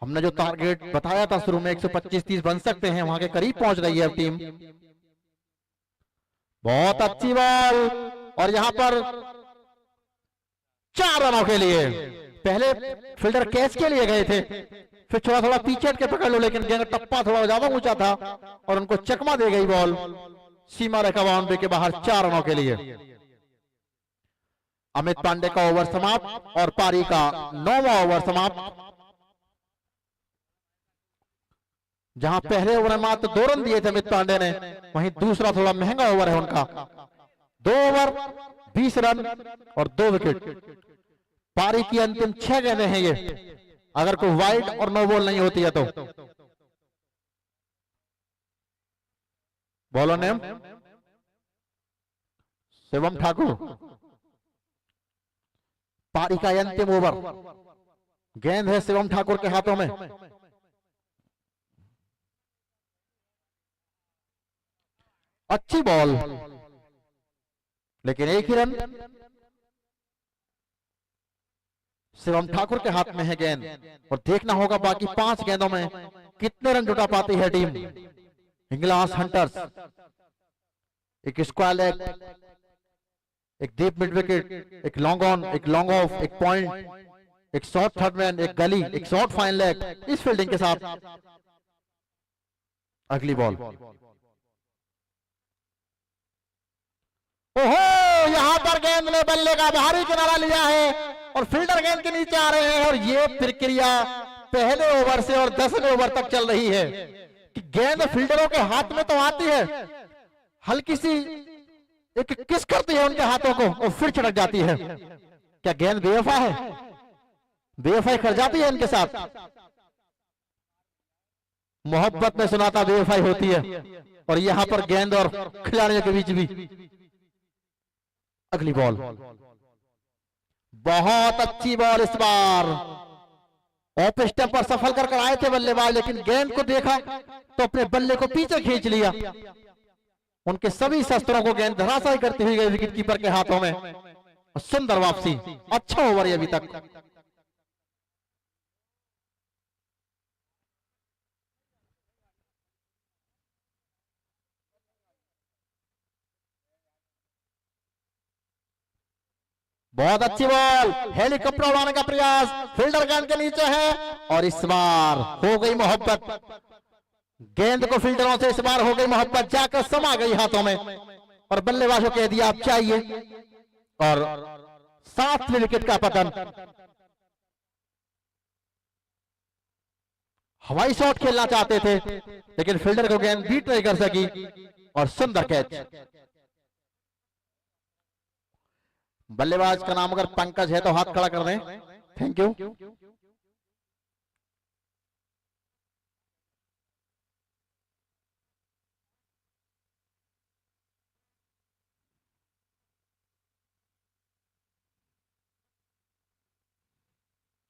हमने जो टारगेट बताया था शुरू में 125-30 बन सकते हैं, वहां के करीब पहुंच रही है अब टीम। बहुत अच्छी बॉल और यहां पर 4 रनों के लिए। पहले फील्डर कैच के लिए गए थे, फिर थोड़ा थोड़ा पीछे के पकड़ लो, लेकिन गेंद टप्पा थोड़ा ज्यादा ऊंचा था और उनको चकमा दे गई बॉल सीमा रेखा बाउंड्री के बाहर 4 रनों के लिए। अमित पांडे का ओवर समाप्त और पारी का 9वां ओवर समाप्त। जहां पहले ओवर में मात्र 2 रन दिए थे अमित पांडे ने, वहीं दूसरा थोड़ा महंगा ओवर है उनका। 2 ओवर 20 रन और 2 विकेट। पारी की अंतिम 6 गेंदें हैं ये, अगर कोई वाइड और नो बॉल नहीं होती है तो। Bowler name Shivam Thakur. पारी का अंतिम ओवर, गेंद है शिवम ठाकुर के हाथों में। अच्छी बॉल, लेकिन एक ही रन। शिवम ठाकुर के हाथ में है गेंद और देखना होगा बाकी 5 गेंदों में कितने रन जुटा पाती है टीम हिंगलाज हंटर्स। एक स्क्वायर लेग, एक डीप मिड विकेट, एक लॉन्ग ऑन, एक लॉन्ग ऑफ, एक पॉइंट, एक शॉर्ट थर्ड मैन, एक गली, एक शॉर्ट फाइन लेग, इस फील्डिंग के साथ अगली बॉल। ओहो, यहां पर गेंद ने बल्ले का बाहरी किनारा लिया है और फील्डर गेंद के नीचे आ रहे हैं और ये प्रक्रिया पहले ओवर से और 10वें ओवर तक चल रही है कि गेंद फील्डरों के हाथ में तो आती है, हल्की सी एक किस करती है उनके हाथों को और फिर छिड़क जाती है। क्या गेंद बेवफा है? बेवफाई कर जाती है इनके साथ। मोहब्बत में सुनाता बेवफाई होती है और यहां पर गेंद और खिलाड़ियों के बीच भी। अगली बॉल, बहुत अच्छी बॉल इस बार। ऑफ स्टंप पर सफल कर आए थे बल्लेबाज, लेकिन गेंद को देखा तो अपने बल्ले को पीछे खींच लिया। उनके सभी शस्त्रों को गेंद धराशायी करती हुई गई विकेट कीपर के हाथों में और सुंदर वापसी। अच्छा ओवर है अभी तक। बहुत अच्छी बॉल, हेलीकॉप्टर उड़ाने का प्रयास, फील्डर गेंद के नीचे है और इस बार हो गई मोहब्बत। गेंद को फील्डरों से इस बार हो गई मोहब्बत, जाकर समा गई हाथों में और बल्लेबाजों कह दिया आप चाहिए और 7वें विकेट का पतन। हवाई शॉट खेलना चाहते थे लेकिन फील्डर को गेंद बीट नहीं कर सकी और सुंदर कैच। बल्लेबाज का नाम अगर पंकज है तो हाथ खड़ा कर दें, थैंक यू।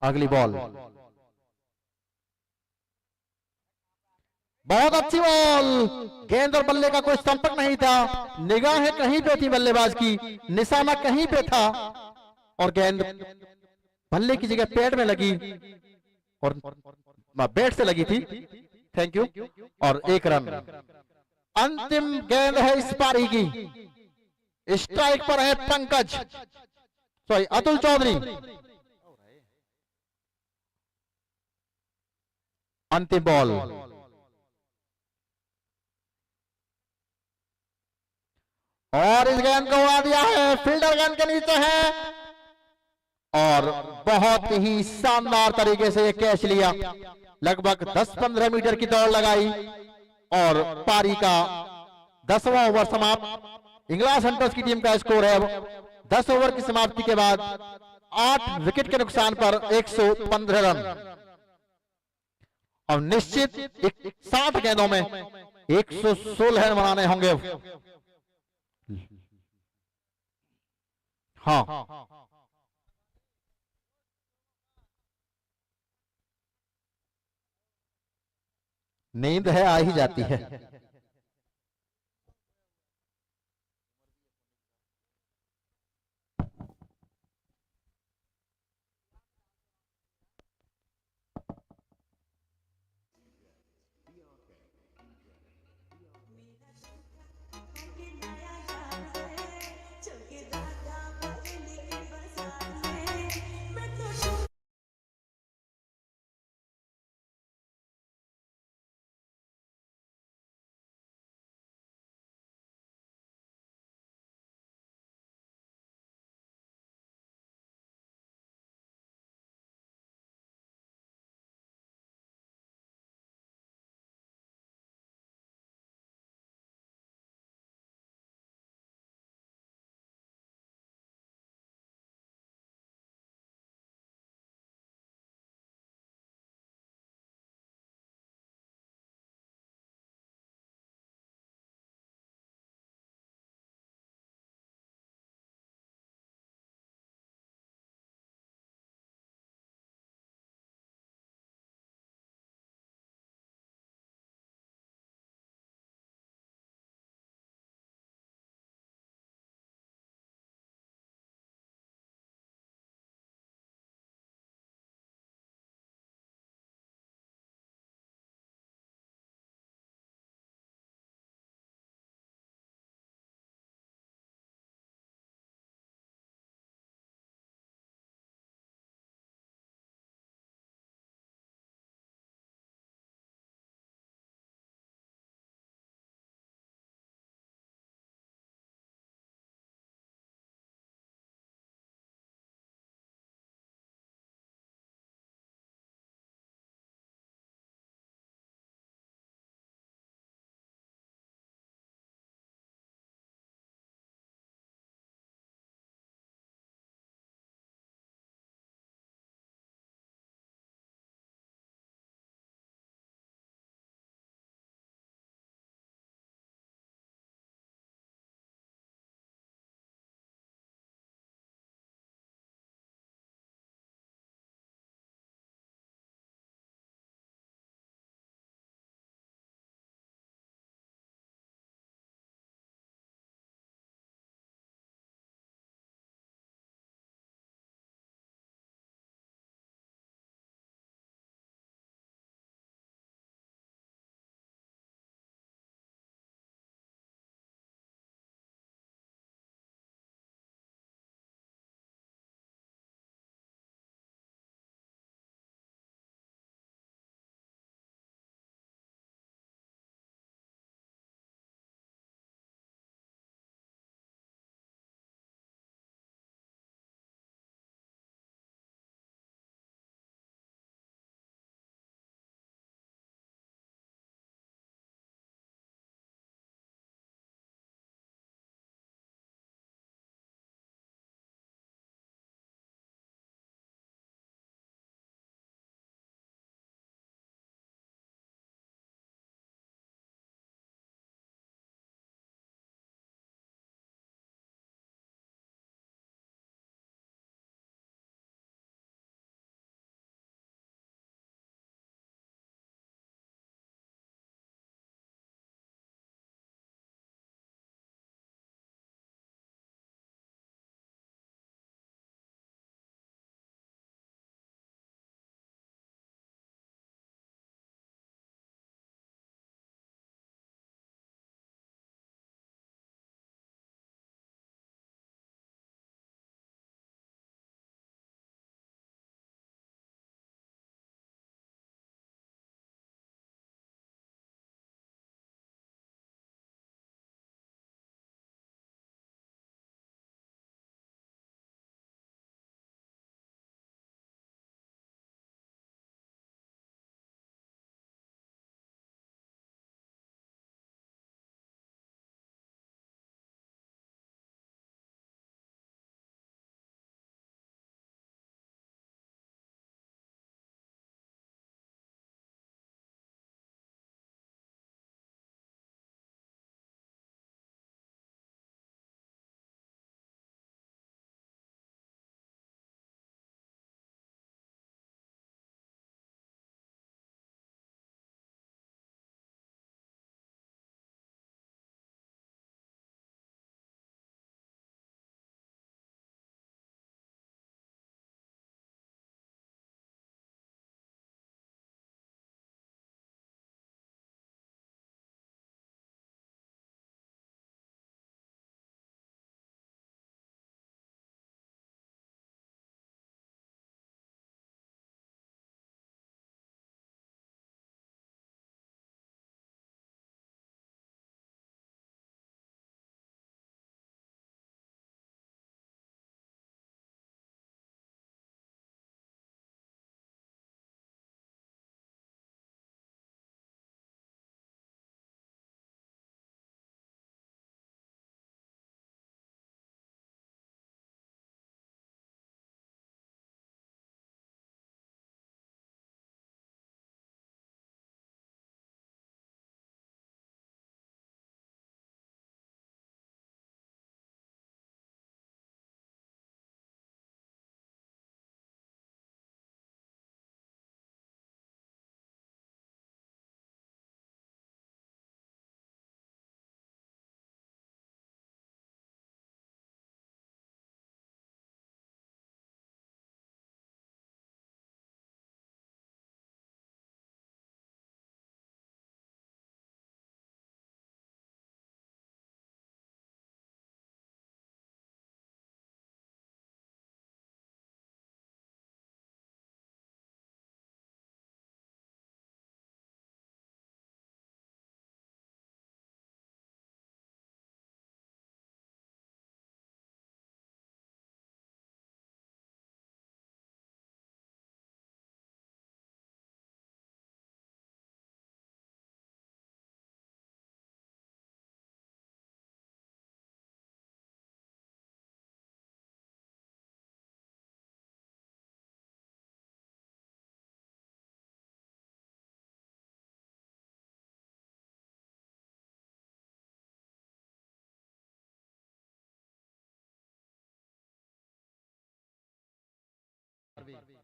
अगली बॉल, बहुत अच्छी बॉल। गेंद और बल्ले का कोई संपर्क नहीं था, निगाहें कहीं पे थी बल्लेबाज की, निशाना कहीं पे था और गेंद बल्ले की जगह पैड में लगी और बैट से लगी थी, थैंक यू, और 1 रन। अंतिम गेंद है इस पारी की। स्ट्राइक पर है पंकज, सॉरी अतुल चौधरी। अंतिम बॉल, और इस गेंद को उड़ा दिया है, फील्डर गेंद के नीचे है और बहुत ही शानदार तरीके से ये कैच लिया। लगभग 10-15 मीटर की दौड़ लगाई और पारी का 10वां ओवर समाप्त। इंग्लैंड हंटर्स की टीम का स्कोर है अब 10 ओवर की समाप्ति के बाद 8 विकेट के नुकसान पर 115 रन। अब निश्चित 60 गेंदों में 116 रन बनाने होंगे। हाँ, नींद है आ ही जाती है।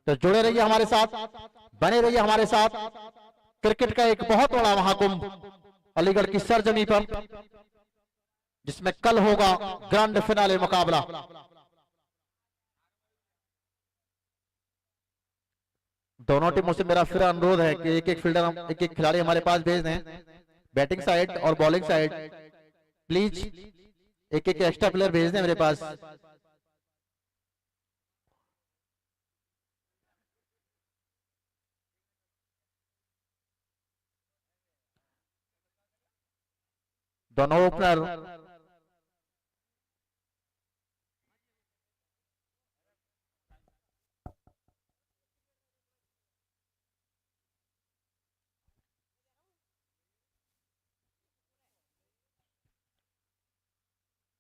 तो जुड़े रहिए हमारे साथ, बने रहिए हमारे साथ। क्रिकेट का एक बहुत बड़ा महाकुंभ अलीगढ़ की सरजमी पर, जिसमें कल होगा ग्रैंड फिनाले मुकाबला। दोनों टीमों से मेरा फिर अनुरोध है कि एक एक फील्डर, एक एक खिलाड़ी हमारे पास भेज दें, बैटिंग साइड और बॉलिंग साइड। प्लीज एक एक एक्स्ट्रा प्लेयर भेज दें मेरे पास। दोनों ओपनर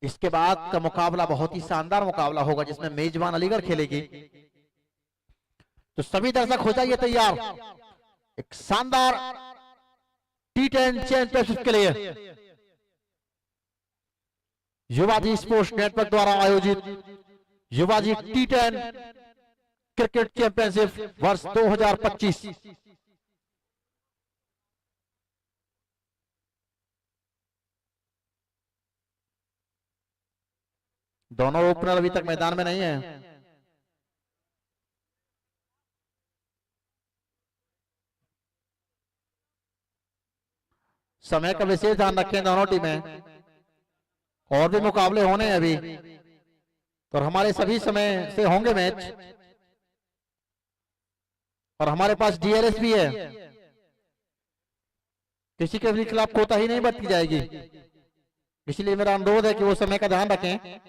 इसके बाद का मुकाबला बहुत ही शानदार मुकाबला होगा, जिसमें मेजबान अलीगढ़ खेलेगी। तो सभी दर्शक हो जाइए तैयार एक शानदार T10 चैंपियनशिप के लिए। युवाजी स्पोर्ट्स नेटवर्क द्वारा आयोजित युवाजी T10 क्रिकेट चैंपियनशिप वर्ष 2025। दोनों ओपनर अभी तक मैदान में नहीं है। समय का विशेष ध्यान रखें दोनों टीमें, और भी मुकाबले होने हैं अभी, तो हमारे सभी समय से होंगे मैच, और हमारे पास DRS भी है। किसी के भी खिलाफ कोताही नहीं बरती जाएगी, इसलिए मेरा अनुरोध है कि वो समय का ध्यान रखें।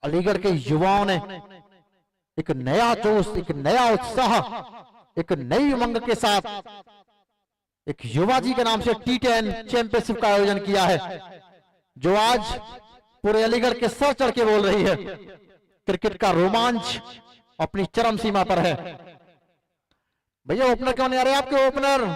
अलीगढ़ के युवाओं ने एक नया जोश, एक नया उत्साह, एक नई उमंग के साथ एक युवाजी के नाम से T10 चैंपियनशिप का आयोजन किया है, जो आज पूरे अलीगढ़ के सर चढ़ के बोल रही है। क्रिकेट का रोमांच अपनी चरम सीमा पर है। भैया ओपनर क्यों नहीं आ रहे आपके ओपनर?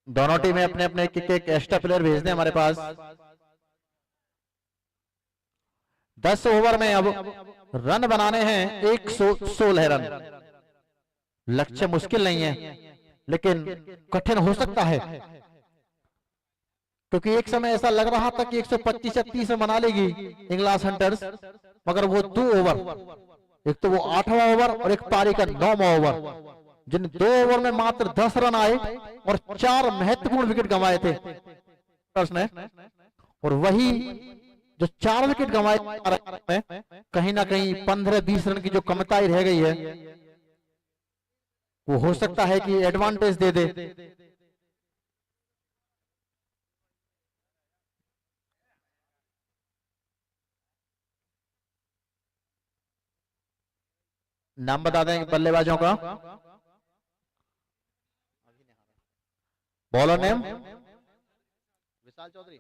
दोनों टीमें अपने अपने एक एक्स्ट्रा प्लेयर भेज दें हमारे पास। 10 ओवर में अब रन बनाने हैं 116 रन। लक्ष्य मुश्किल नहीं है, लेकिन कठिन हो सकता है, क्योंकि एक समय ऐसा लग रहा था कि 125-30 में बना लेगी इंग्लास हंटर्स, मगर वो 2 ओवर, एक तो वो 8वां ओवर और एक पारी का 9वां ओवर, जिन 2 ओवर में मात्र 10 रन आए और 4 महत्वपूर्ण विकेट गंवाए थे ने, और वही जो 4 विकेट गंवाए कहीं ना कहीं 15-20 रन की जो कमताई रह गई है, वो हो सकता है कि एडवांटेज दे दे। नाम बता दें बल्लेबाजों का। बॉलर नेम विशाल चौधरी।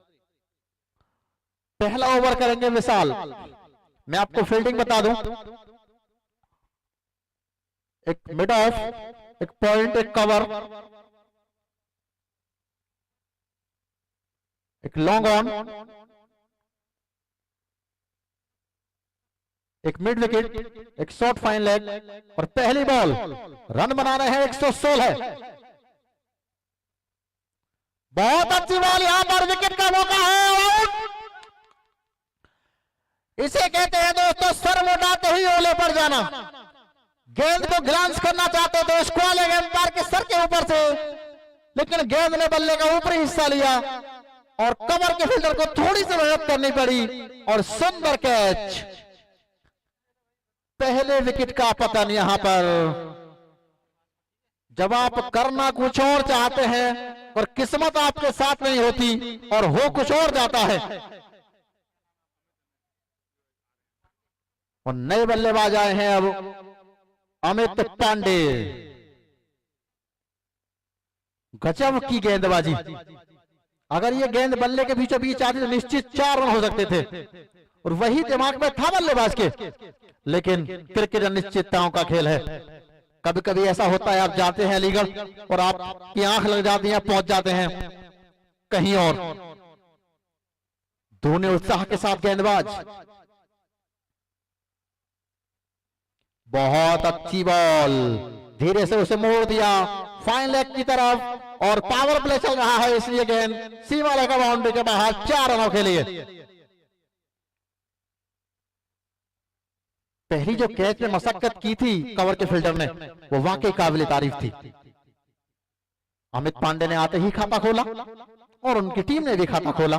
पहला ओवर करेंगे विशाल। मैं आपको फील्डिंग बता दूं, एक मिड ऑफ, एक पॉइंट, एक कवर, एक लॉन्ग ऑन, एक मिड विकेट, एक शॉर्ट फाइन लेग, और पहली बॉल। रन बना रहे हैं 116। बहुत अच्छी बॉल, यहां पर विकेट का मौका है। इसे कहते हैं दोस्तों सर मोटाते ही ओले पर जाना। गेंद को ग्लांस करना चाहते थे स्क्वाले गेंदबाज के सर के ऊपर से, लेकिन गेंद ने बल्ले का ऊपरी हिस्सा लिया और कवर के फील्डर को थोड़ी सी मेहनत करनी पड़ी, और सुंदर कैच। पहले विकेट का पतन यहां पर। जब आप करना कुछ और चाहते हैं और किस्मत आपके साथ नहीं होती और हो कुछ और जाता है। और नए बल्लेबाज आए हैं अब अमित पांडे। गजब की गेंदबाजी, अगर ये गेंद बल्ले के बीचों बीच आती तो निश्चित 4 रन हो सकते थे और वही दिमाग में था बल्लेबाज के। लेकिन क्रिकेट अनिश्चितताओं का खेल है, कभी कभी ऐसा होता है आप जाते हैं अलीगढ़ और आपकी आंख लग जाती है, पहुंच जाते हैं कहीं और। दोनों उत्साह के साथ गेंदबाज, बहुत अच्छी बॉल, धीरे से उसे मोड़ दिया फाइन लेग की तरफ और पावर प्ले चल रहा है, इसलिए गेंद सीमा रेखा बाउंड्री के बाहर 4 रनों के लिए। पहली जो कैच में मशक्कत की थी कवर के फील्डर ने, वो वाकई काबिल तारीफ थी। अमित पांडे ने आते ही खाता खोला और उनकी टीम ने भी खाता खोला।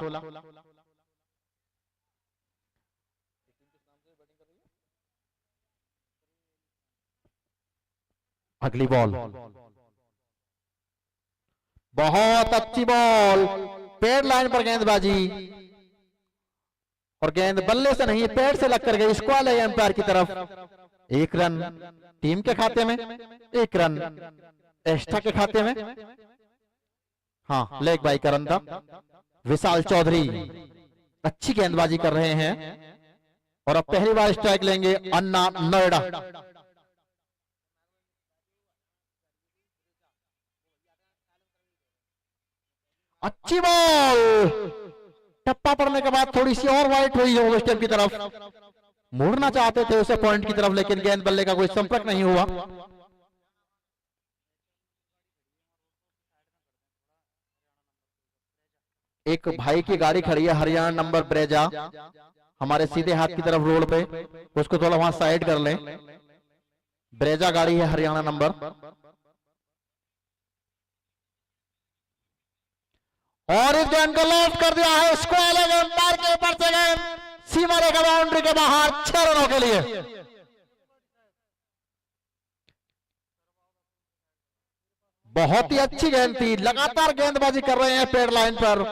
अगली बॉल, बहुत अच्छी बॉल, पेड़ लाइन पर गेंदबाजी और गेंद बल्ले से नहीं पैर से लगकर गई स्क्वायर है एम्पायर की तरफ। 1 रन टीम के खाते में, 1 रन एक्स्ट्रा के खाते में। हाँ, लेग बाई का रन था। विशाल चौधरी अच्छी गेंदबाजी कर रहे हैं और अब पहली बार स्ट्राइक लेंगे अन्ना नोएडा। अच्छी बॉल, टप्पा पड़ने के बाद थोड़ी सी और वाइट हुई ओवर स्टेप की तरफ, मुड़ना चाहते थे उसे पॉइंट की तरफ, लेकिन गेंद बल्ले का कोई संपर्क नहीं हुआ। एक भाई की गाड़ी खड़ी है हरियाणा नंबर ब्रेजा, हमारे सीधे हाथ की तरफ रोड पे, उसको थोड़ा वहां साइड कर लें। ब्रेजा गाड़ी है हरियाणा नंबर। और इस गेंद को लॉन्च कर दिया है स्क्वायर एम्पायर के ऊपर से, गेंद सीमा रेखा बाउंड्री के बाहर 6 रनों के लिए। बहुत ही अच्छी गेंद थी, लगातार गेंदबाजी कर रहे हैं पेड़ लाइन पर।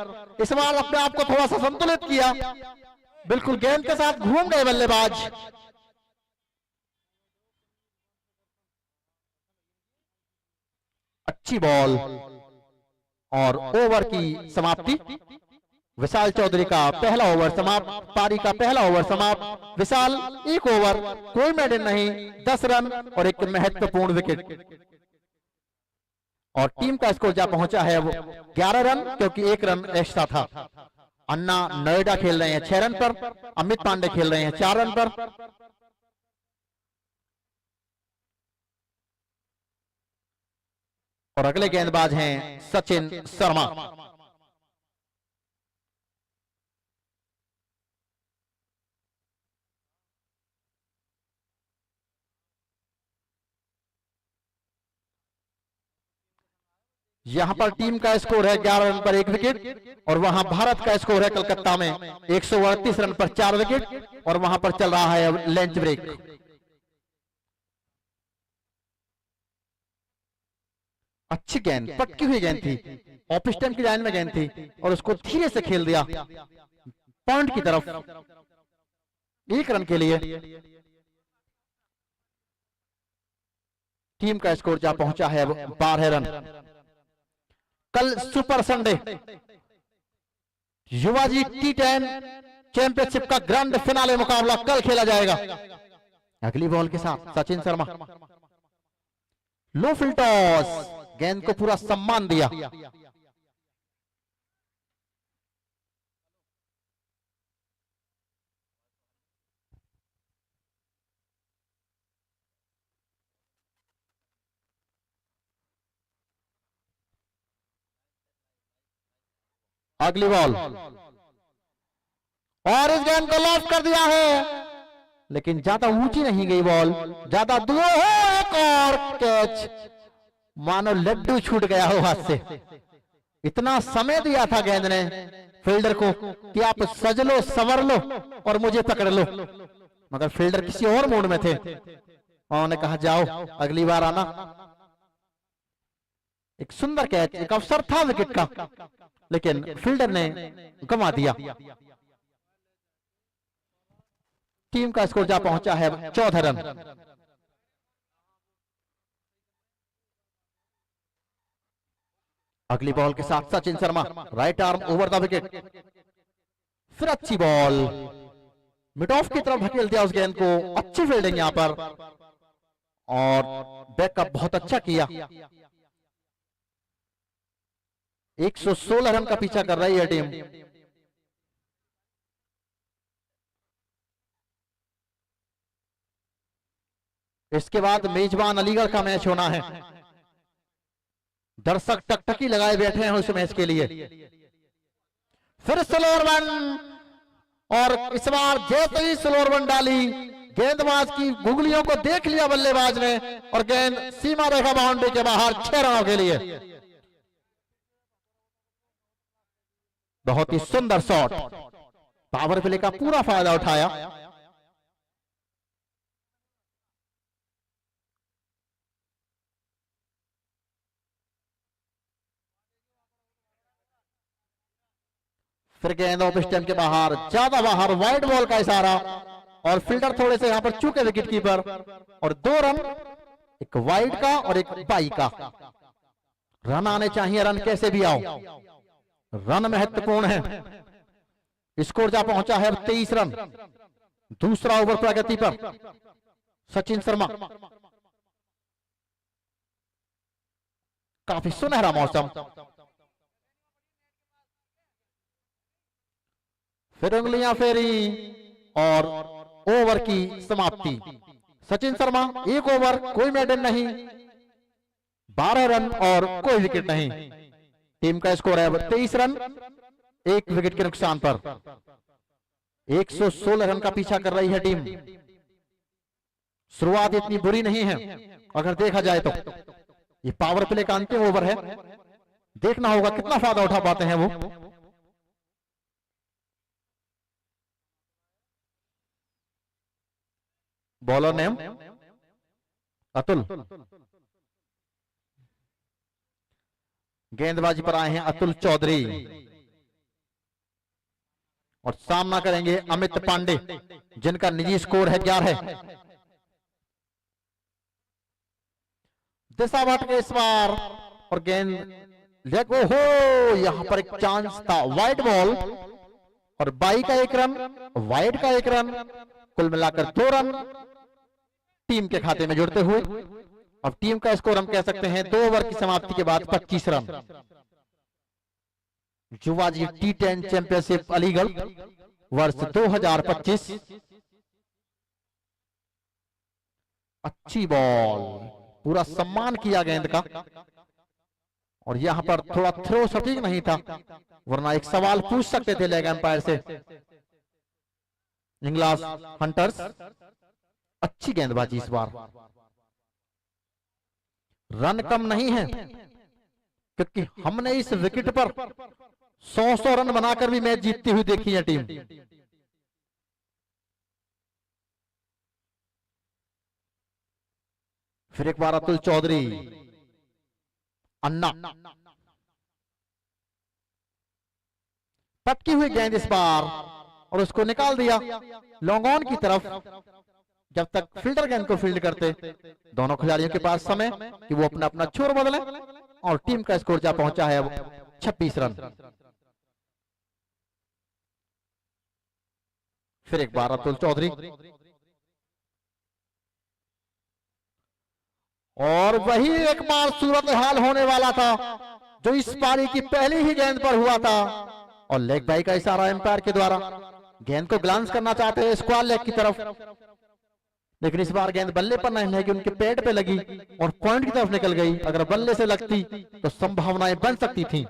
इस बार अपने आप को थोड़ा सा संतुलित किया, बिल्कुल गेंद के साथ घूम गए बल्लेबाज। अच्छी बॉल और ओवर की समाप्ति। विशाल चौधरी का पहला ओवर समाप्त, पारी का पहला ओवर समाप्त। विशाल 1 ओवर, कोई मेडन नहीं, 10 रन और एक महत्वपूर्ण विकेट। और टीम का स्कोर जा पहुंचा है वो 11 रन, क्योंकि 1 रन एक्स्ट्रा था। अन्ना नोएडा खेल रहे हैं 6 रन पर, अमित पांडे खेल रहे हैं 4 रन पर। और अगले गेंदबाज हैं सचिन शर्मा। यहां पर टीम का स्कोर है 11 रन पर 1 विकेट और वहां भारत का स्कोर है कलकत्ता में 138 रन पर 4 विकेट और वहां पर चल रहा है अब लंच ब्रेक। अच्छी गेंद, पटकी हुई गेंद थी, ऑफ स्टंप की लाइन में गेंद थी और उसको धीरे से खेल दिया पॉइंट की तरफ, 1 रन के लिए। टीम का स्कोर जा पहुंचा है 12 रन। कल सुपर संडे युवाजी T10 चैंपियनशिप का ग्रैंड फिनाले मुकाबला कल खेला जाएगा। अगली बॉल के साथ सचिन शर्मा, लो फील्ड टॉस, गेंद को पूरा सम्मान दिया। अगली बॉल और इस गेंद को लॉक कर दिया है, लेकिन ज्यादा ऊंची नहीं गई बॉल, ज्यादा दूर हो। एक और कैच, मानो लड्डू छूट गया हो हाथ से। इतना समय दिया था गेंद ने फील्डर को कि आप सज लो, संवर लो और मुझे पकड़ लो, मगर फील्डर किसी और मूड में थे। उन्होंने कहा जाओ अगली बार आना। एक सुंदर कैच, एक अवसर था विकेट का, लेकिन फील्डर ने गंवा दिया। टीम का स्कोर जा पहुंचा है 14 रन। अगली बॉल के साथ Sachin Sharma right arm over the wicket, फिर अच्छी बॉल मिड ऑफ की तरफ धकेल दिया उस गेंद को। अच्छी फील्डिंग यहां पर और बैकअप बहुत अच्छा किया। 116 रन का पीछा कर रही है टीम। इसके बाद मेजबान अलीगढ़ का मैच होना है। दर्शक टकटकी लगाए बैठे हैं उस मैच के लिए। फिर स्लोअर वन, और इस बार जैसे ही स्लोअर वन डाली, गेंदबाज की गुगलियों को देख लिया बल्लेबाज ने और गेंद सीमा रेखा बाउंड्री के बाहर 6 रनों के लिए। बहुत ही सुंदर शॉट, पावर प्ले का पूरा फायदा उठाया। फिर गेंद ऑफ स्टंप के बाहर, ज्यादा बाहर, वाइड बॉल का इशारा और फील्डर थोड़े से यहां पर चूके विकेट कीपर। और 2 रन, एक वाइड का और एक बाई का। रन आने चाहिए, रन कैसे भी आओ, रन महत्वपूर्ण है। स्कोर जा पहुंचा है 23 रन। दूसरा ओवर प्रगति पर सचिन शर्मा। काफी सुनहरा मौसम। फिर उंगलियां फेरी और ओवर की समाप्ति। सचिन शर्मा 1 ओवर, कोई मेडन नहीं, 12 रन और कोई विकेट नहीं। टीम का स्कोर है 23 रन, 1 विकेट के नुकसान पर। 116 रन का पीछा कर रही है टीम। शुरुआत इतनी बुरी नहीं है अगर देखा जाए तो। ये पावर प्ले का अंतिम ओवर है, देखना होगा कितना फायदा उठा पाते हैं वो। Bowler name Atul. गेंदबाजी पर आए हैं अतुल चौधरी और सामना करेंगे अमित पांडे, जिनका निजी स्कोर है 11। दिशा भटके इस बार और गेंद लेग। हो, यहां पर एक चांस था, वाइड बॉल और बाई का 1 रन, वाइड का 1 रन, कुल मिलाकर 2 रन टीम के खाते में जुड़ते हुए। अब टीम का स्कोर हम कह सकते हैं 2 ओवर की समाप्ति के बाद 25 रन। युवा जी T10 चैंपियनशिप अलीगढ़ वर्ष 2025। अच्छी बॉल, पूरा सम्मान किया गेंद का और यहां पर थोड़ा थ्रो सटीक नहीं था, वरना एक सवाल पूछ सकते थे लेग एम्पायर से। इंग्लास हंटर्स। अच्छी गेंदबाजी इस बार। रन कम नहीं है क्योंकि हमने इस विकेट पर 100 रन बनाकर भी मैच जीतती हुई देखी है टीम। फिर एक बार अतुल चौधरी, अन्ना, पटकी हुई गेंद इस बार और उसको निकाल दिया लॉन्ग ऑन की तरफ। जब तक फील्डर गेंद को फील्ड करते, दोनों खिलाड़ियों के पास समय कि वो अपना अपना छोर बदले और टीम का स्कोर जा पहुंचा है 26 रन। फिर एक बार अतुल चौधरी और वही एक बार सूरत हाल होने वाला था जो इस पारी की पहली ही गेंद पर हुआ था और लेग बाई का इशारा एम्पायर के द्वारा। गेंद को ग्लांस करना चाहते हैं स्क्वायर लेग की तरफ, लेकिन इस बार गेंद बल्ले पर नहीं लगी, उनके पैड पे लगी और पॉइंट की तरफ निकल गई। अगर बल्ले से लगती तो संभावनाएं बन सकती थी।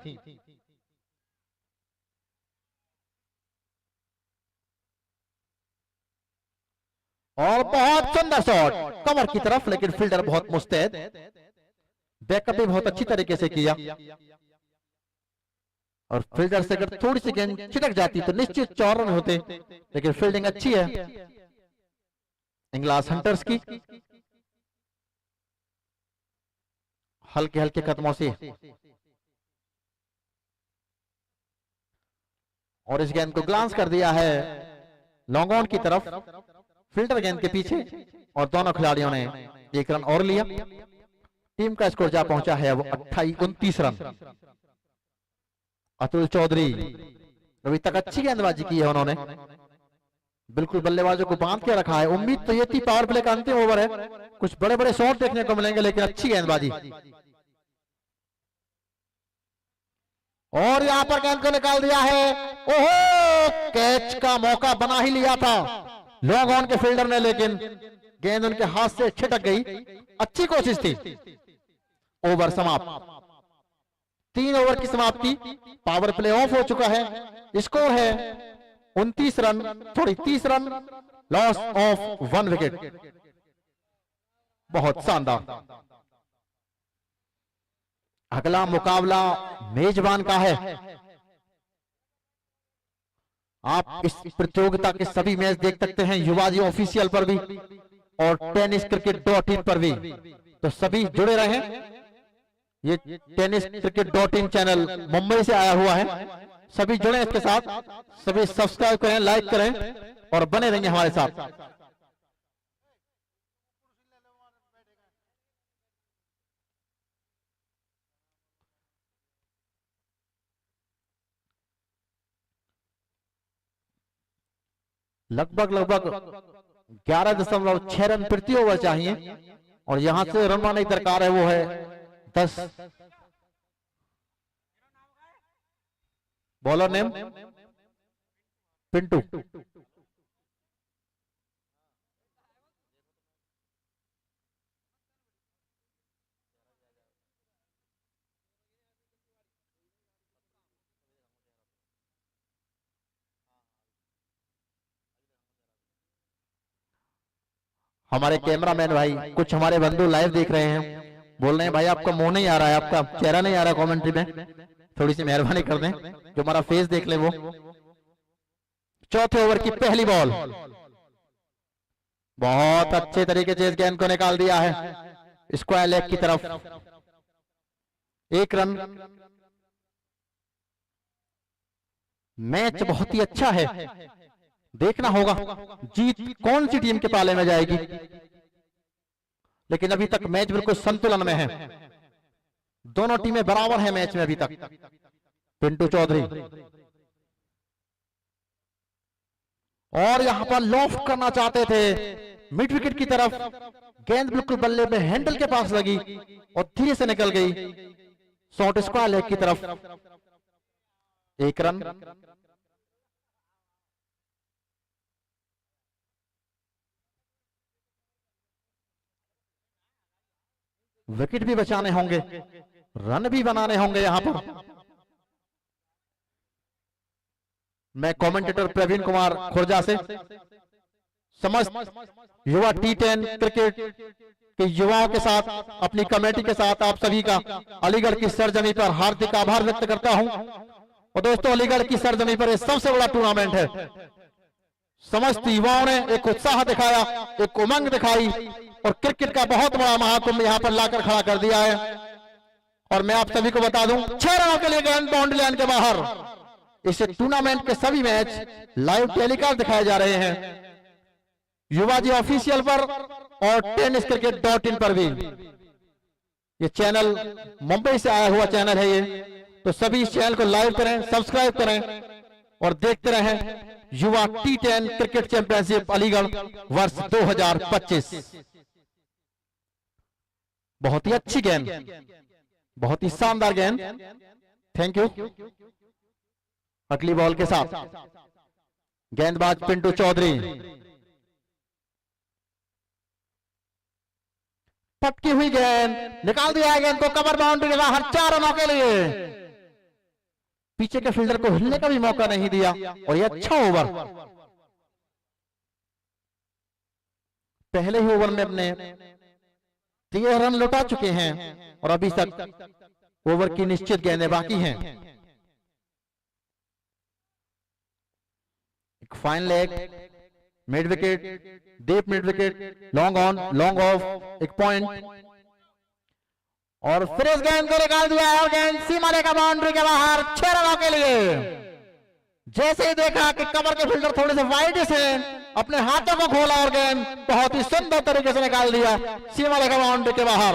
और बहुत सुंदर शॉट कवर की तरफ, लेकिन फील्डर बहुत मुस्तैद, बैकअप भी बहुत अच्छी तरीके से किया और फील्डर से अगर थोड़ी सी गेंद छिटक जाती तो निश्चित 4 रन होते, लेकिन फील्डिंग अच्छी है इंग्लास हंटर्स की। हल्के हल्के कदमों से, और इस गेंद को ग्लांस कर दिया है लॉन्ग ऑन की तरफ, फील्डर गेंद के पीछे, और दोनों खिलाड़ियों ने 1 रन और लिया। टीम का स्कोर जा पहुंचा है वो 29 रन। अतुल चौधरी अभी तक अच्छी गेंदबाजी की है उन्होंने, बिल्कुल बल्लेबाजों को बांध के रखा है। उम्मीद तो ये थी पावर प्ले का अंतिम ओवर है, कुछ बड़े बड़े शॉट देखने को मिलेंगे, लेकिन अच्छी गेंदबाजी। और यहां पर गेंद को निकाल दिया है, ओहो, कैच का मौका बना ही लिया था लॉन्ग ऑन के फील्डर ने, लेकिन गेंद उनके हाथ से छिटक गई। अच्छी कोशिश थी। ओवर समाप्त। 3 ओवर की समाप्ति, पावर प्ले ऑफ हो चुका है। स्कोर है 29 run, 30 run, loss of 1 wicket. बहुत शानदार। अगला मुकाबला मेजबान का है। आप इस प्रतियोगिता के सभी मैच देख सकते हैं युवाजी ऑफिशियल पर भी और tenniscricket.in पर भी, तो सभी जुड़े रहें। ये tenniscricket.in चैनल मुंबई से आया हुआ है, सभी जुड़े इसके साथ, सभी सब्सक्राइब करें, लाइक करें और बने रहेंगे हमारे साथ। लगभग 11.6 रन प्रति ओवर चाहिए, और यहां से रन बनाने की दरकार है, वो है 10। Bowler name Pintu. हमारे कैमरामैन भाई, कुछ हमारे बंधु लाइव देख रहे हैं, बोल रहे हैं भाई आपका मुंह नहीं आ रहा है, आपका चेहरा नहीं आ रहा कमेंट्री में, थोड़ी सी मेहरबानी कर दें, जो हमारा फेस देख ले वो। चौथे ओवर की पहली बॉल, बहुत अच्छे तरीके से इस गेंद को निकाल दिया है स्क्वायर लेग की तरफ। 1 रन। मैच बहुत ही अच्छा है, देखना होगा जीत कौन सी टीम के पाले में जाएगी, लेकिन अभी तक मैच बिल्कुल संतुलन में है, दोनों टीमें बराबर हैं मैच में अभी तक। पिंटू चौधरी, और यहां पर लॉफ्ट करना चाहते थे मिड विकेट की तरफ, गेंद बिल्कुल बल्ले में हैंडल के पास लगी और धीरे से निकल गई शॉर्ट स्क्वायर लेग की तरफ। 1 रन। विकेट भी बचाने होंगे, रन भी बनाने होंगे यहां पर। मैं कमेंटेटर प्रवीण कुमार खुर्जा से समस्त युवा T10 क्रिकेट के युवाओं के साथ, अपनी कमेटी के साथ आप सभी का अलीगढ़ की सरजमी पर हार्दिक आभार व्यक्त करता हूं। और दोस्तों, अलीगढ़ की सरजमी पर यह सबसे बड़ा टूर्नामेंट है। समस्त युवाओं ने एक उत्साह दिखाया, एक उमंग दिखाई और क्रिकेट का बहुत बड़ा महाकुंभ यहां पर लाकर खड़ा कर दिया है। और मैं आप सभी को बता दूं, 6 रनों के लिए गेंद बाउंड्री लाइन के बाहर। इस टूर्नामेंट के सभी मैच लाइव टेलीकास्ट दिखाए जा रहे हैं युवाजी ऑफिशियल पर और tenniscricket.in पर भी। ये चैनल मुंबई से आया हुआ चैनल है ये, तो सभी इस चैनल को लाइव करें, सब्सक्राइब करें और देखते रहें युवा T10 क्रिकेट चैंपियनशिप अलीगढ़ वर्ष 2025। बहुत ही अच्छी गेंद, बहुत ही शानदार गेंद। Thank you. अगली बॉल के साथ गेंदबाज पिंटू चौधरी, पटकी हुई गेंद, निकाल दिया है गेंद को कवर बाउंड्री के बाहर। 4 रनों के लिए पीछे के फील्डर को हिलने का भी मौका नहीं दिया, और यह अच्छा ओवर। पहले ही ओवर में अपने 13 रन लौटा चुके हैं और अभी तक ओवर की निश्चित गेंदें बाकी हैं। एक fine leg, mid wicket, deep mid wicket, long on, long off, एक पॉइंट। और फिर इस गेंद को निकाल दिया है और गेंद सीमा रेखा बाउंड्री के बाहर 6 रनों के लिए। जैसे ही देखा कि कमर के फील्डर थोड़े से वाइड से अपने हाथों को खोला और गेंद बहुत ही सुंदर तरीके से निकाल दिया सीमा रेखा बाउंड्री के बाहर।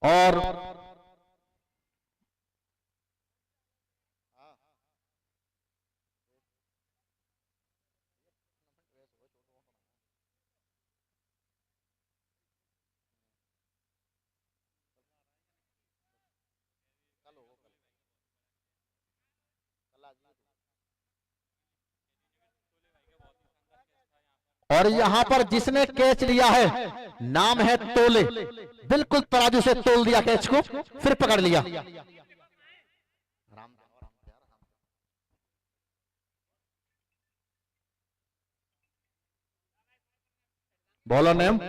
और और यहां पर जिसने कैच लिया है नाम है तोले, बिल्कुल तराजू से तोल दिया कैच को, फिर पकड़ लिया। बॉलर नेम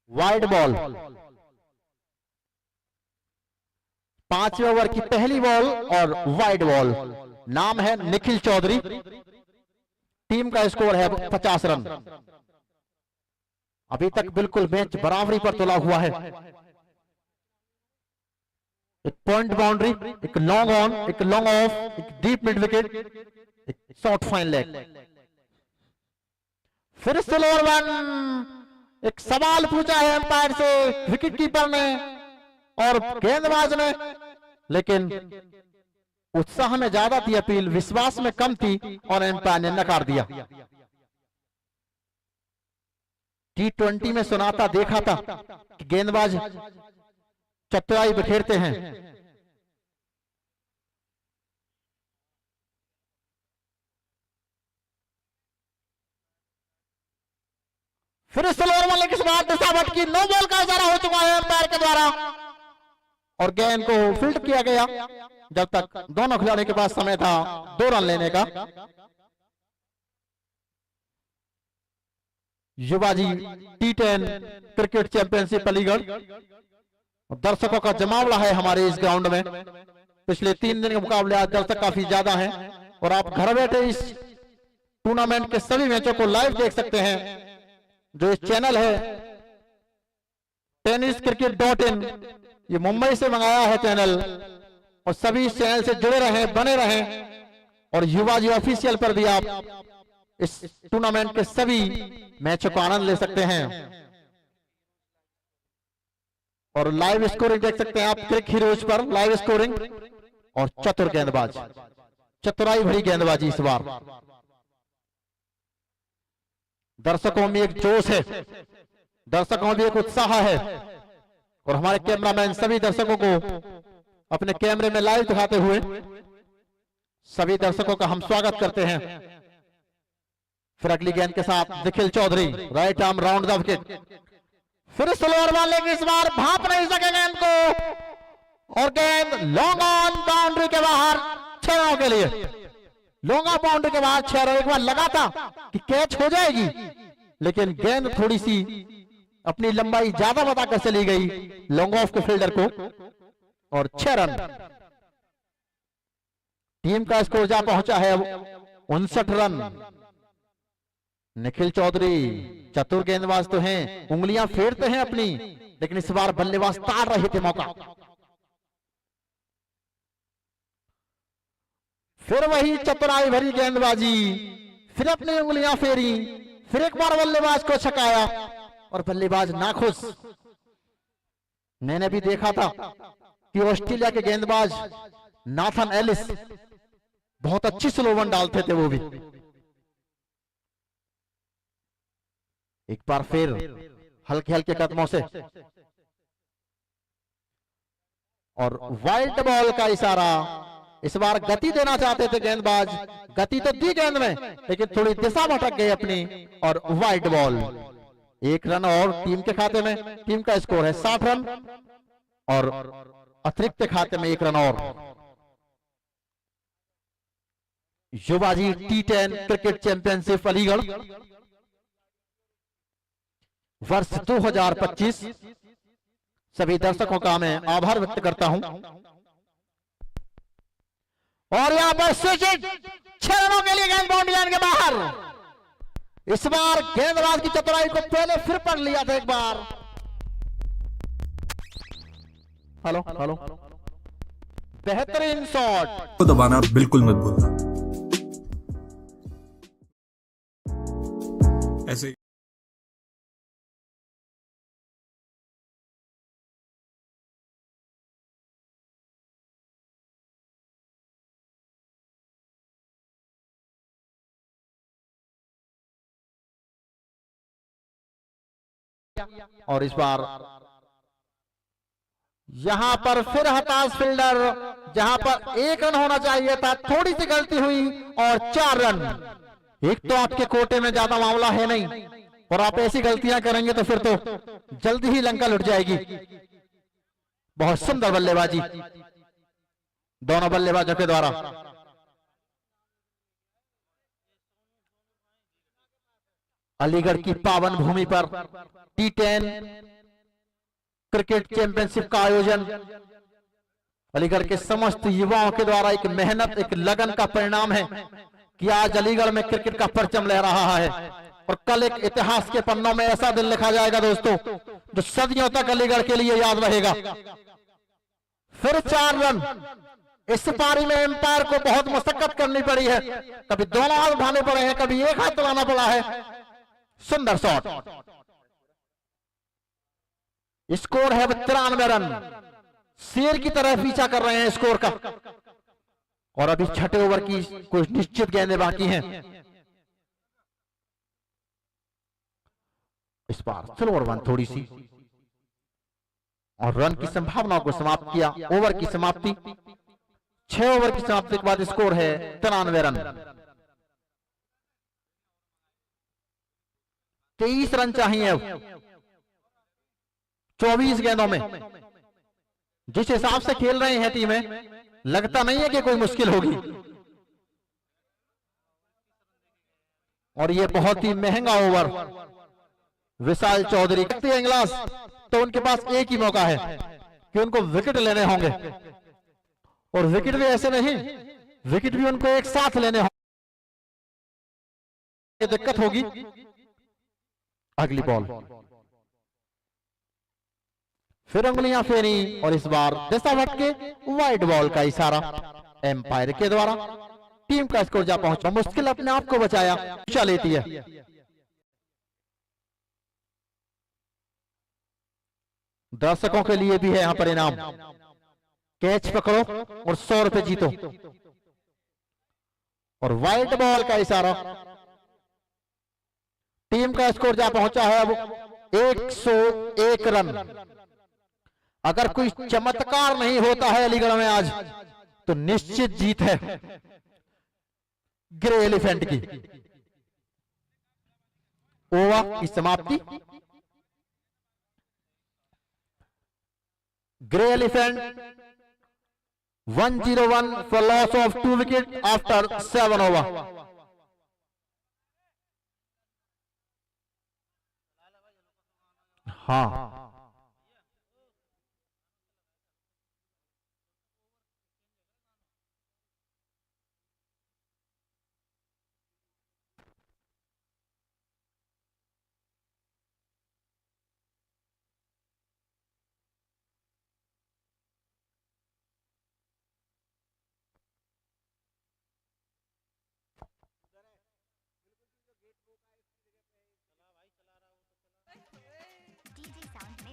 वाइड बॉल, 5वें ओवर की पहली बॉल और वाइड बॉल। नाम है निखिल चौधरी, टीम का स्कोर है 50 रन। अभी तक बिल्कुल मैच बराबरी पर तुला हुआ है। एक पॉइंट बाउंड्री, एक लॉन्ग ऑन, एक लॉन्ग ऑफ, एक डीप मिड विकेट, एक शॉर्ट फाइन लेग। फिर स्लोअर वन, एक सवाल पूछा है अंपायर से विकेट कीपर ने और गेंदबाज ने, लेकिन उत्साह में ज्यादा थी अपील, विश्वास में कम थी और अंपायर ने नकार दिया। T20 में सुनाता देखा था कि गेंदबाज चतुराई बिखेरते हैं। फिर स्लोअर वाले के बाद दिशा भटकी, नो बॉल का इशारा हो चुका है अंपायर के द्वारा और गेंद को फील्ड किया गया जब तक दोनों खिलाड़ियों के पास समय था 2 रन लेने का। युवा जी T10 क्रिकेट चैंपियनशिप अलीगढ़, दर्शकों का जमावड़ा है हमारे इस ग्राउंड में। पिछले 3 दिन के मुकाबले आज दर्शक काफी ज्यादा हैं और आप घर बैठे इस टूर्नामेंट के सभी मैचों को लाइव देख सकते हैं। जो इस चैनल है tenniscricket.in, ये मुंबई से मंगाया है चैनल और सभी इस चैनल से जुड़े रहें, बने रहें और युवा जी ऑफिशियल पर भी आप इस टूर्नामेंट के सभी मैचों को आनंद ले सकते हैं और लाइव स्कोरिंग देख सकते हैं आप क्रिक हीरोज पर, लाइव स्कोरिंग। और चतुर गेंदबाज, चतुराई भरी गेंदबाजी इस बार। दर्शकों में एक जोश है, दर्शकों में एक उत्साह है और हमारे कैमरामैन सभी दर्शकों को अपने कैमरे में लाइव दिखाते हुए सभी दर्शकों का हम स्वागत करते हैं। फिर अगली गेंद के साथ Nikhil Chaudhary, right arm round the wicket. फिर स्लोअर वाले की इस बार भाप नहीं सके गेंद को और गेंद लॉन्ग ऑन बाउंड्री के बाहर 6 रनों के लिए। लॉन्ग ऑन बाउंड्री के बाहर 6 रन। एक बार लगा था कि कैच हो जाएगी लेकिन गेंद थोड़ी सी अपनी लंबाई ज्यादा बताकर चली गई लॉन्ग ऑफ के फील्डर को और 6 रन। टीम का स्कोर जा पहुंचा है 59 रन। निखिल चौधरी चतुर गेंदबाज तो हैं, उंगलियां फेरते हैं अपनी, लेकिन इस बार बल्लेबाज ताड़ रहे थे मौका। फिर वही चतुराई भरी गेंदबाजी, फिर अपनी उंगलियां फेरी, फिर एक बार बल्लेबाज को छकाया और बल्लेबाज नाखुश। मैंने भी देखा था कि ऑस्ट्रेलिया के गेंदबाज नाथन एलिस बहुत अच्छी स्लो वन डालते थे वो भी। एक बार फिर हल्के हल्के कदमों से और वाइड बॉल का इशारा। इस बार गति देना चाहते थे गेंदबाज, गति तो दी गेंद में लेकिन थोड़ी दिशा भटक गई अपनी और वाइड बॉल। 1 रन और टीम के खाते में। टीम का स्कोर है 60 रन और अतिरिक्त खाते में 1 रन और। युवाजी T10 क्रिकेट चैंपियनशिप अलीगढ़ वर्ष 2025। सभी दर्शकों का मैं आभार व्यक्त करता हूं। और यहां पर स्विचिंग 6 रनों के लिए गेंद बाउंड्री लाइन के बाहर। इस बार गेंदबाज की चतुराई को पहले फिर पढ़ लिया था एक बार। हेलो हेलो, बेहतरीन शॉट को दबाना बिल्कुल मत भूलना। ऐसे और इस बार यहां पर फिर हताश फील्डर, जहां पर 1 रन होना चाहिए था, थोड़ी सी गलती हुई और 4 रन। एक तो आपके कोटे में ज्यादा मामला है नहीं और आप ऐसी गलतियां करेंगे तो फिर तो जल्दी ही लंका लुट जाएगी। बहुत सुंदर बल्लेबाजी दोनों बल्लेबाजों के द्वारा। अलीगढ़ की पावन भूमि पर T10 क्रिकेट चैंपियनशिप का आयोजन अलीगढ़ के समस्त युवाओं के द्वारा एक मेहनत, एक लगन का परिणाम है कि आज अलीगढ़ में क्रिकेट का परचम लहरा रहा है। और कल एक इतिहास के पन्नों में ऐसा दिन लिखा जाएगा दोस्तों, जो सदियों तक अलीगढ़ के लिए याद रहेगा। फिर 4 रन। इस पारी में एम्पायर को बहुत मशक्कत करनी पड़ी है, कभी दोनों हाथ उठाने पड़े हैं, कभी एक हाथ चलाना पड़ा है। सुंदर शॉट। स्कोर है 93 रन। शेर की तरह पीछा कर रहे हैं स्कोर का। और अभी छठे ओवर की कुछ निश्चित गेंदें बाकी हैं। इस बार चलो ओवर 1 थोड़ी सी और रन की संभावनाओं को समाप्त किया। ओवर की समाप्ति 6 ओवर की समाप्ति के बाद स्कोर है 93 रन। 23 रन चाहिए अब 24 गेंदों में। जिस हिसाब से खेल रहे हैं टीमें, लगता नहीं है कि कोई मुश्किल होगी। और ये बहुत ही महंगा ओवर विशाल चौधरी करते हैं गिलास, तो उनके पास एक ही मौका है कि उनको विकेट लेने होंगे। और विकेट भी ऐसे नहीं, विकेट भी उनको एक साथ लेने होंगे। दिक्कत होगी। अगली बॉल फिर उंगलियां फेरी और इस बार दिशा भटके वाइड बॉल का इशारा एम्पायर के द्वारा। टीम का स्कोर जा पहुंचा, मुश्किल अपने आप को बचाया, दिशा लेती है। दर्शकों के लिए भी है यहां पर इनाम, कैच पकड़ो और 100 रुपए जीतो। और वाइड बॉल का इशारा। टीम का स्कोर जा पहुंचा है अब 101 रन। अगर कोई चमत्कार नहीं होता है अलीगढ़ में आज, तो निश्चित जीत है ग्रे एलिफेंट की। ओवर की समाप्ति। Grey elephant 101 for loss of 2 wicket after 7 over. हाँ, DJ Sound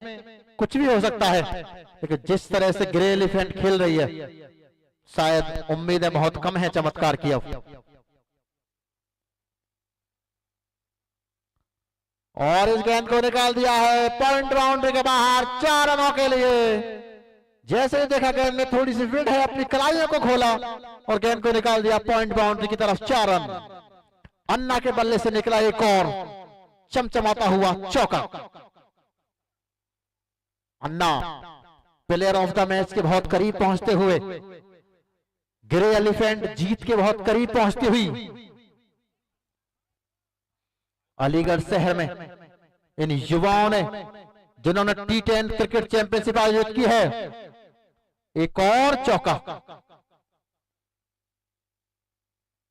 कुछ भी हो सकता है, लेकिन जिस तरह से ग्रे एलिफेंट खेल रही है, शायद उम्मीदें बहुत कम है चमत्कार की। अब और इस गेंद को निकाल दिया है पॉइंट बाउंड्री के बाहर 4 रनों के लिए। जैसे ही देखा गेंद में थोड़ी सी फील्ड है, अपनी कलाइयों को खोला और गेंद को निकाल दिया पॉइंट बाउंड्री की तरफ। 4 रन। अन्ना के बल्ले से निकला एक और चमचमाता हुआ चौका। अन्ना प्लेयर ऑफ द मैच के बहुत करीब पहुंचते हुए, ग्रे एलिफेंट जीत के बहुत करीब पहुंचती हुई, अलीगढ़ शहर में इन युवाओं ने, जिन्होंने T10 क्रिकेट चैंपियनशिप आयोजित की है, एक और चौका।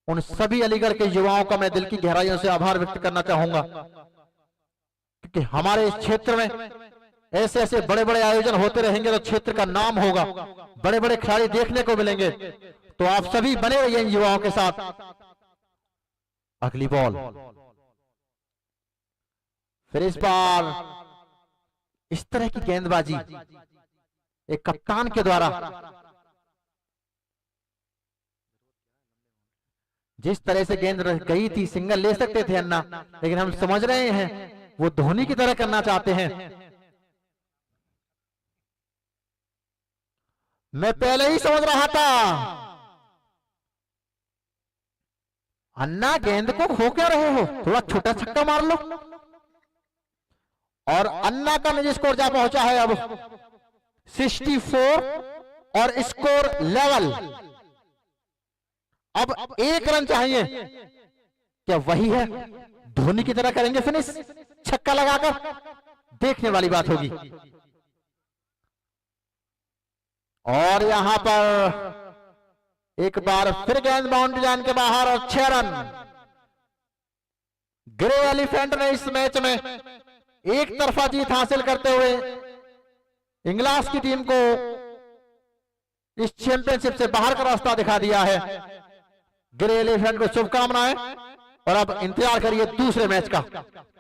उन सभी अलीगढ़ के युवाओं का मैं दिल की गहराइयों से आभार व्यक्त करना चाहूंगा, क्योंकि हमारे इस क्षेत्र में ऐसे ऐसे बड़े बड़े आयोजन होते रहेंगे तो क्षेत्र का नाम होगा, बड़े बड़े खिलाड़ी देखने को मिलेंगे। तो आप सभी बने रहिए इन युवाओं के साथ। अगली बॉल, फिर इस बार इस तरह की गेंदबाजी एक कप्तान के द्वारा, जिस तरह से गेंद गई थी, सिंगल ले सकते थे अन्ना, लेकिन हम समझ रहे हैं वो धोनी की तरह करना चाहते हैं। मैं पहले ही समझ रहा था, अन्ना गेंद को खो क्या रहे हो, थोड़ा छोटा छक्का मार लो। और अन्ना का निजी स्कोर जा पहुंचा है अब 64 और स्कोर लेवल। अब 1 रन चाहिए। क्या वही है, धोनी की तरह करेंगे फिनिश छक्का लगाकर? देखने वाली बात होगी। और यहां पर एक बार फिर गेंद बाउंड्री लाइन के बाहर और 6 रन। ग्रे एलिफेंट ने इस मैच में एक तरफा जीत हासिल करते हुए इंग्लैंड की टीम को इस चैंपियनशिप से बाहर का रास्ता दिखा दिया है। ग्रे एलिफेंट को शुभकामनाएं और अब इंतजार करिए दूसरे मैच का।